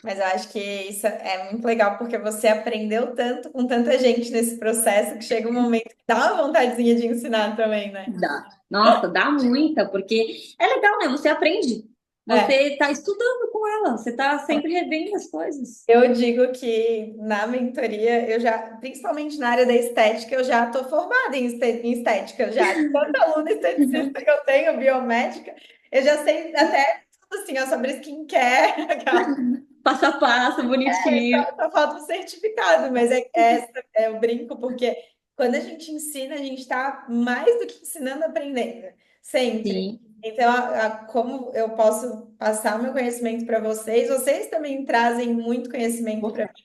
Mas eu acho que isso é muito legal porque você aprendeu tanto com tanta gente nesse processo que chega um momento que dá uma vontadezinha de ensinar também, né? Dá. Nossa, dá muita, porque é legal, né? Você aprende. Você É, está estudando com ela, você está sempre revendo as coisas. eu digo que na mentoria, eu já, principalmente na área da estética, eu já estou formada em estética, já. De tanta aluna esteticista que eu tenho, biomédica, eu já sei até tudo assim, ó, sobre skincare, Passo a passo, bonitinho. só falta o certificado, mas eu brinco porque quando a gente ensina, a gente está mais do que ensinando, aprendendo, sempre. Sim, Então, como eu posso passar o meu conhecimento para vocês, vocês também trazem muito conhecimento para mim.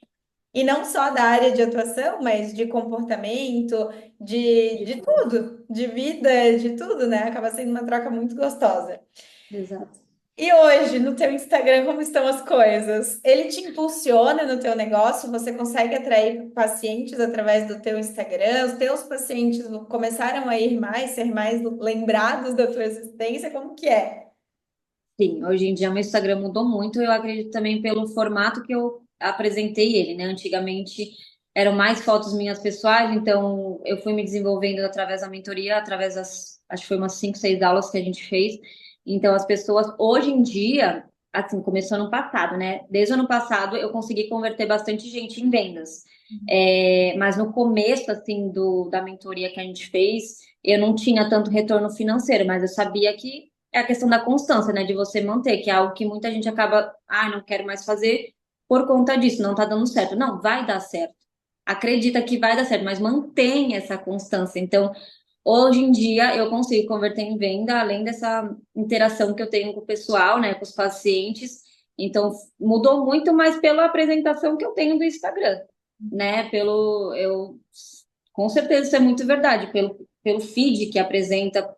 E não só da área de atuação, mas de comportamento, de tudo, de vida, de tudo, né? Acaba sendo uma troca muito gostosa. exato. E hoje, no teu Instagram, como estão as coisas? Ele te impulsiona no teu negócio? Você consegue atrair pacientes através do teu Instagram? Os teus pacientes começaram a ir mais, ser mais lembrados da tua existência? Como que é? Sim, hoje em dia meu Instagram mudou muito, eu acredito também pelo formato que eu apresentei ele, né? Antigamente eram mais fotos minhas pessoais, então eu fui me desenvolvendo através da mentoria, através acho que foi umas 5, 6 aulas que a gente fez. Então as pessoas, hoje em dia, assim, começou no passado, né? Desde o ano passado eu consegui converter bastante gente em vendas. Mas no começo, assim, da mentoria que a gente fez, eu não tinha tanto retorno financeiro, mas eu sabia que é a questão da constância, né? De você manter, que é algo que muita gente acaba, não quero mais fazer por conta disso, não tá dando certo. Não, vai dar certo. Acredita que vai dar certo, mas mantém essa constância. Então, hoje em dia, eu consigo converter em venda, além dessa interação que eu tenho com o pessoal, né? Com os pacientes. Então, mudou muito, mas pela apresentação que eu tenho do Instagram, né? Com certeza isso é muito verdade, pelo feed que apresenta,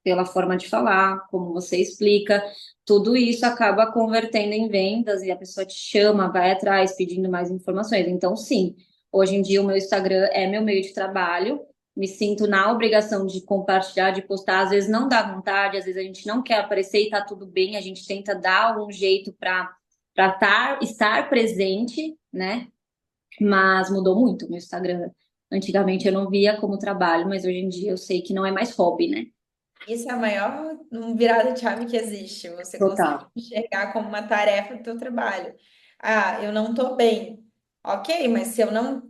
pela forma de falar, como você explica, tudo isso acaba convertendo em vendas e a pessoa te chama, vai atrás pedindo mais informações. Então, sim, hoje em dia o meu Instagram é meu meio de trabalho, me sinto na obrigação de compartilhar, de postar. Às vezes não dá vontade, às vezes a gente não quer aparecer e tá tudo bem, a gente tenta dar algum jeito para para estar presente, né? Mas mudou muito o meu Instagram. Antigamente eu não via como trabalho, mas hoje em dia eu sei que não é mais hobby, né? Isso é a maior virada de chave que existe. Você conseguir Total. enxergar como uma tarefa do teu trabalho. Ah, eu não tô bem. Ok, mas se eu não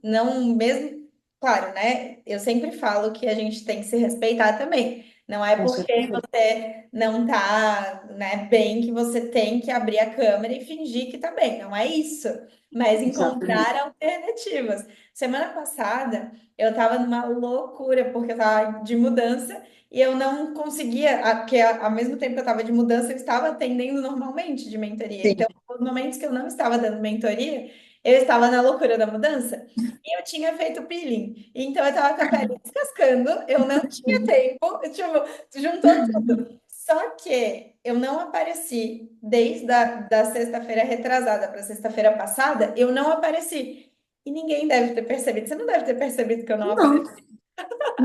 mesmo, claro, né? Eu sempre falo que a gente tem que se respeitar também. Não é Com porque certeza. você não tá, né, bem que você tem que abrir a câmera e fingir que tá bem. Não é isso. Mas Exatamente. encontrar alternativas. Semana passada eu tava numa loucura porque eu tava de mudança. E eu não conseguia, porque ao mesmo tempo que eu estava de mudança, eu estava atendendo normalmente de mentoria. Sim. Então, os momentos que eu não estava dando mentoria, eu estava na loucura da mudança e eu tinha feito peeling. Então, eu estava com a pele descascando, eu não tinha tempo, tipo, juntou tudo. Só que eu não apareci desde da sexta-feira retrasada para sexta-feira passada, eu não apareci. E ninguém deve ter percebido. Você não deve ter percebido que eu não Não, apareci.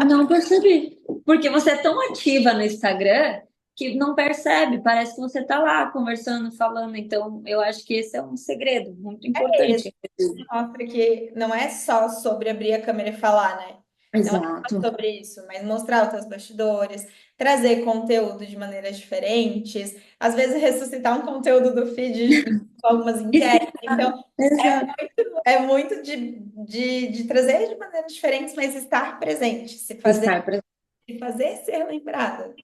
não percebi. Porque você é tão ativa no Instagram que não percebe, parece que você tá lá conversando, falando. Então, eu acho que esse é um segredo muito importante. Mostra que não é só sobre abrir a câmera e falar, né? Não é Exato. só sobre isso, mas mostrar os teus bastidores, trazer conteúdo de maneiras diferentes, às vezes ressuscitar um conteúdo do feed com algumas enquetes. Então, Exato. é muito de trazer de maneiras diferentes, mas estar presente, Estar se fazer ser lembrada.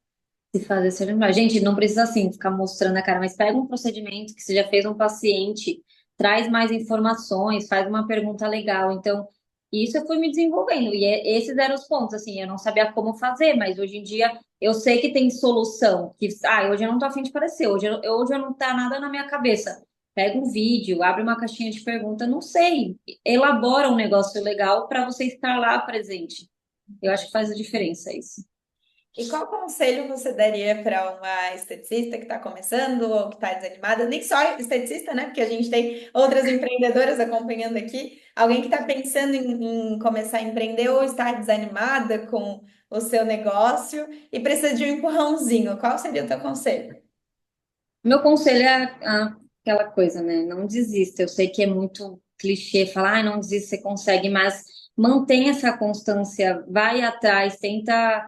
Se fazer ser lembrar. Gente, não precisa assim ficar mostrando a cara, mas pega um procedimento que você já fez um paciente, traz mais informações, faz uma pergunta legal. Então, isso eu fui me desenvolvendo. E esses eram os pontos, assim, eu não sabia como fazer, mas hoje em dia eu sei que tem solução. Que, hoje eu não tô afim de aparecer, hoje eu não tá nada na minha cabeça. Pega um vídeo, abre uma caixinha de pergunta, não sei. Elabora um negócio legal para você estar lá presente. Eu acho que faz a diferença isso. E qual conselho você daria para uma esteticista que está começando ou que está desanimada? Nem só esteticista, né? Porque a gente tem outras empreendedoras acompanhando aqui. Alguém que está pensando em começar a empreender ou está desanimada com o seu negócio e precisa de um empurrãozinho. Qual seria o teu conselho? Meu conselho é aquela coisa, né? Não desista. Eu sei que é muito clichê falar, não desista, você consegue, mas mantenha essa constância, vai atrás, tenta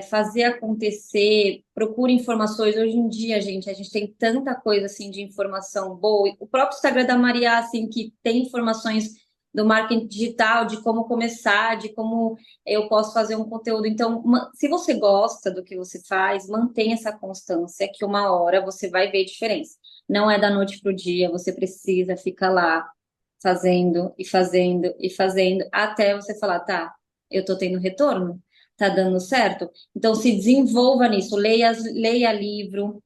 fazer acontecer, procure informações. Hoje em dia, gente, a gente tem tanta coisa assim de informação boa. O próprio Instagram da Maria, assim, que tem informações do marketing digital, de como começar, de como eu posso fazer um conteúdo. Então, se você gosta do que você faz, mantenha essa constância, que uma hora você vai ver diferença. Não é da noite para o dia, você precisa ficar lá fazendo e fazendo e fazendo, até você falar, tá, eu tô tendo retorno, tá dando certo. Então, se desenvolva nisso, leia livro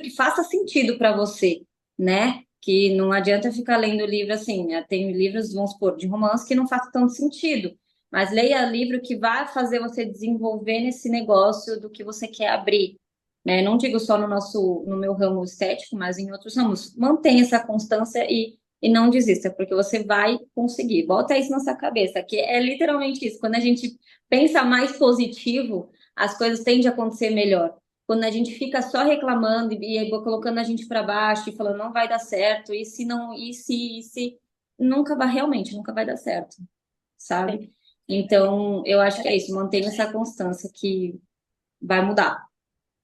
que faça sentido para você, né? Que não adianta ficar lendo livro assim, né? Tem livros, vamos supor, de romance que não faz tanto sentido. Mas leia livro que vai fazer você desenvolver nesse negócio do que você quer abrir, né? Não digo só no meu ramo estético, mas em outros ramos. Mantenha essa constância e não desista, porque você vai conseguir. Bota isso na sua cabeça, que é literalmente isso. Quando a gente pensa mais positivo, as coisas tendem a acontecer melhor. Quando a gente fica só reclamando e colocando a gente para baixo e falando não vai dar certo, e se não, e se, nunca vai, realmente, nunca vai dar certo, sabe? Então, eu acho que é isso, mantenha essa constância que vai mudar.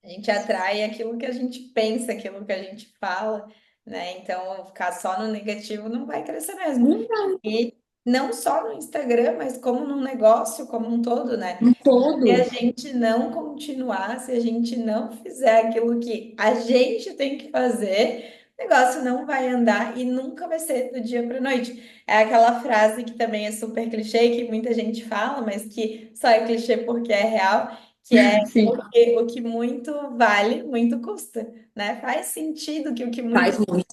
A gente atrai aquilo que a gente pensa, aquilo que a gente fala, né? Então, ficar só no negativo não vai crescer mesmo. E não só no Instagram, mas como num negócio como um todo, né? Um Se a todo. gente não continuar, se a gente não fizer aquilo que a gente tem que fazer, o negócio não vai andar e nunca vai ser do dia para noite. É aquela frase que também é super clichê, que muita gente fala, mas que só é clichê porque é real, que é Sim, o que muito vale, muito custa, né? Faz sentido que o que faz muito,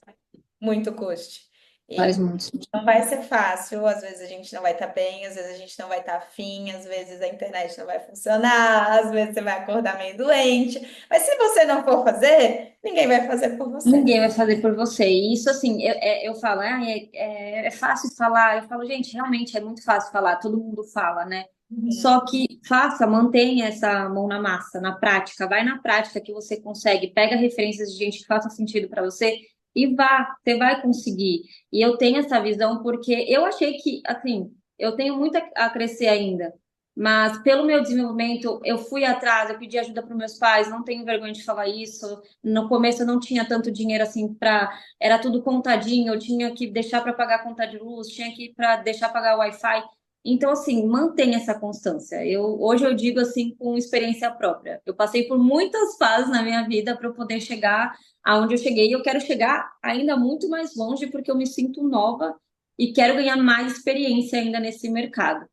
muito custe. faz muito. Não vai ser fácil, às vezes a gente não vai estar bem, às vezes a gente não vai estar afim, às vezes a internet não vai funcionar, às vezes você vai acordar meio doente, mas se você não for fazer, ninguém vai fazer por você. Ninguém vai fazer por você. E isso, assim, eu falo, é fácil falar. Eu falo, gente, realmente é muito fácil falar, todo mundo fala, né? Uhum. Só que faça, mantenha essa mão na massa, na prática, vai na prática que você consegue, pega referências de gente que faça sentido para você e vá, você vai conseguir. E eu tenho essa visão porque eu achei que, assim, eu tenho muito a crescer ainda. Mas pelo meu desenvolvimento, eu fui atrás, eu pedi ajuda para meus pais, não tenho vergonha de falar isso. No começo eu não tinha tanto dinheiro assim para, era tudo contadinho, eu tinha que deixar para pagar a conta de luz, tinha que para deixar pagar o Wi-Fi. Então assim, mantenha essa constância. Hoje eu digo assim com experiência própria. Eu passei por muitas fases na minha vida para eu poder chegar aonde eu cheguei. E eu quero chegar ainda muito mais longe porque eu me sinto nova e quero ganhar mais experiência ainda nesse mercado.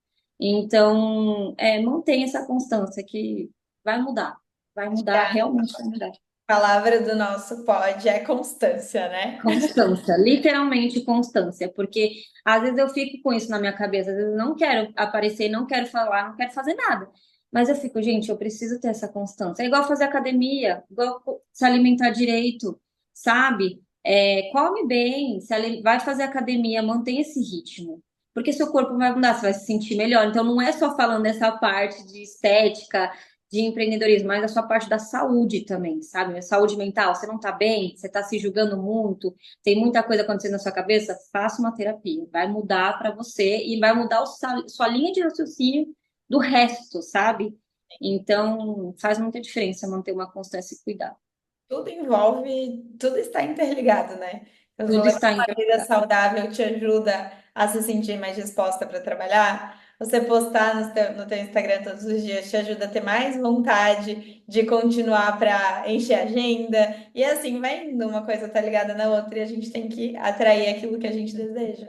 Então, mantenha essa constância que vai mudar, realmente vai mudar. A palavra do nosso pod é constância, né? Constância, literalmente constância, porque às vezes eu fico com isso na minha cabeça, às vezes eu não quero aparecer, não quero falar, não quero fazer nada. Mas eu fico, gente, eu preciso ter essa constância. É igual fazer academia, igual se alimentar direito, sabe? Come bem, vai fazer academia, mantém esse ritmo. Porque seu corpo vai mudar, você vai se sentir melhor. Então não é só falando dessa parte de estética, de empreendedorismo, mas a sua parte da saúde também, sabe? A saúde mental, você não tá bem, você tá se julgando muito, tem muita coisa acontecendo na sua cabeça, faça uma terapia, vai mudar para você e vai mudar sua linha de raciocínio do resto, sabe? Então, faz muita diferença manter uma constância e cuidar. Tudo envolve, tudo está interligado, né? Então, se Tudo levar está uma vida interligado. saudável te ajuda a se sentir mais disposta para trabalhar, você postar no teu Instagram todos os dias te ajuda a ter mais vontade de continuar para encher a agenda. E assim vai indo, uma coisa tá ligada na outra e a gente tem que atrair aquilo que a gente deseja.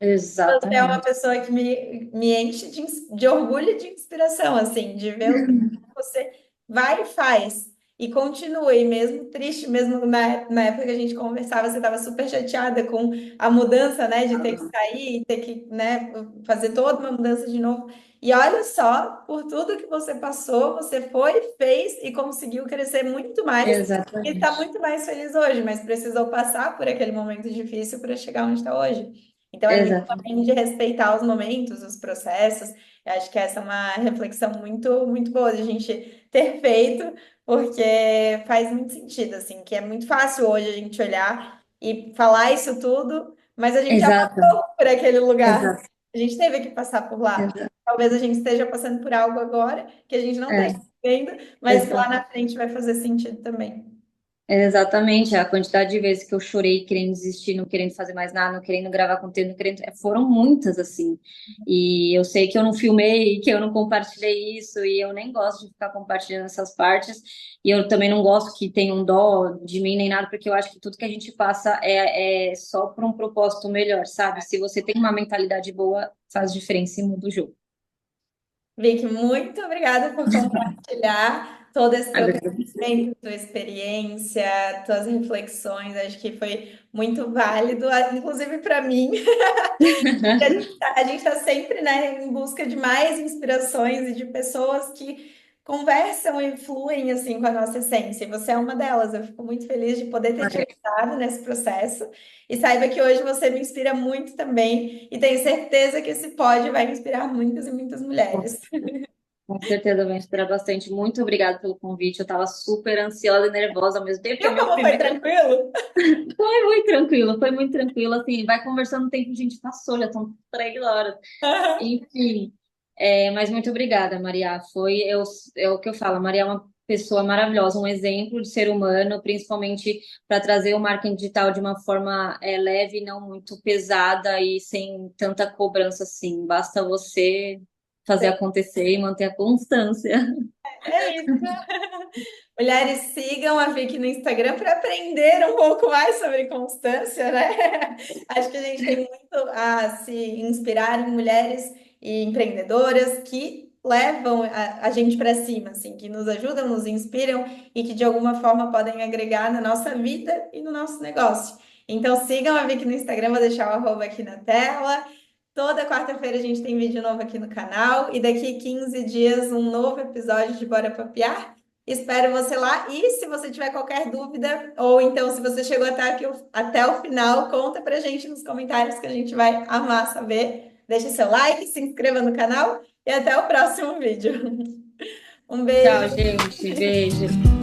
Você é uma Exatamente. pessoa que me enche de orgulho e de inspiração, assim, de ver o que você vai e faz. E continua, e mesmo triste, mesmo na época que a gente conversava, você estava super chateada com a mudança, né, de ter que sair, ter que, né, fazer toda uma mudança de novo. E olha só, por tudo que você passou, você foi, fez e conseguiu crescer muito mais. E está Exatamente. muito mais feliz hoje, mas precisou passar por aquele momento difícil para chegar onde está hoje. Então, é muito Exatamente. também de respeitar os momentos, os processos. Eu acho que essa é uma reflexão muito, muito boa de a gente ter feito, porque faz muito sentido, assim, que é muito fácil hoje a gente olhar e falar isso tudo, mas a gente já Exato. passou por aquele lugar. Exato. A gente teve que passar por lá. Exato. Talvez a gente esteja passando por algo agora que a gente não É, esteja vendo, mas que lá exato. na frente vai fazer sentido também. Exatamente, a quantidade de vezes que eu chorei querendo desistir, não querendo fazer mais nada, não querendo gravar conteúdo, não querendo... foram muitas assim. E eu sei que eu não filmei, que eu não compartilhei isso, e eu nem gosto de ficar compartilhando essas partes. E eu também não gosto que tenham dó de mim nem nada, porque eu acho que tudo que a gente passa é só por um propósito melhor, sabe? Se você tem uma mentalidade boa, faz diferença e muda o jogo. Vicky, muito obrigada por compartilhar todo esse teu Agradeço. conhecimento, tua experiência, tuas reflexões. Acho que foi muito válido, inclusive para mim. A gente tá sempre, né, em busca de mais inspirações e de pessoas que conversam e fluem assim com a nossa essência. E você é uma delas. Eu fico muito feliz de poder ter te ajudado nesse processo. E saiba que hoje você me inspira muito também. E tenho certeza que esse pod vai inspirar muitas e muitas mulheres. Com certeza vai inspirar bastante. Muito obrigada pelo convite. Eu estava super ansiosa e nervosa ao mesmo tempo, que é Viu meu como foi primeiro. tranquilo? Foi muito tranquilo, foi muito tranquilo. Assim, vai conversando, o tempo, gente, passou, já são 3 horas. Enfim, mas muito obrigada, Maria. É o que eu falo, a Maria é uma pessoa maravilhosa, um exemplo de ser humano, principalmente para trazer o marketing digital de uma forma leve, não muito pesada e sem tanta cobrança assim. Basta você fazer acontecer e manter a constância. É isso. Mulheres, sigam a Vicky no Instagram para aprender um pouco mais sobre constância, né? Acho que a gente tem muito a se inspirar em mulheres e empreendedoras que levam a gente para cima, assim, que nos ajudam, nos inspiram e que de alguma forma podem agregar na nossa vida e no nosso negócio. Então sigam a Vicky no Instagram, vou deixar o arroba aqui na tela. Toda quarta-feira a gente tem vídeo novo aqui no canal e daqui 15 dias um novo episódio de Bora Papear. Espero você lá. E se você tiver qualquer dúvida, ou então se você chegou até o final, conta pra gente nos comentários que a gente vai amar saber. Deixe seu like, se inscreva no canal e até o próximo vídeo. Um Tchau, beijo. gente. Beijo.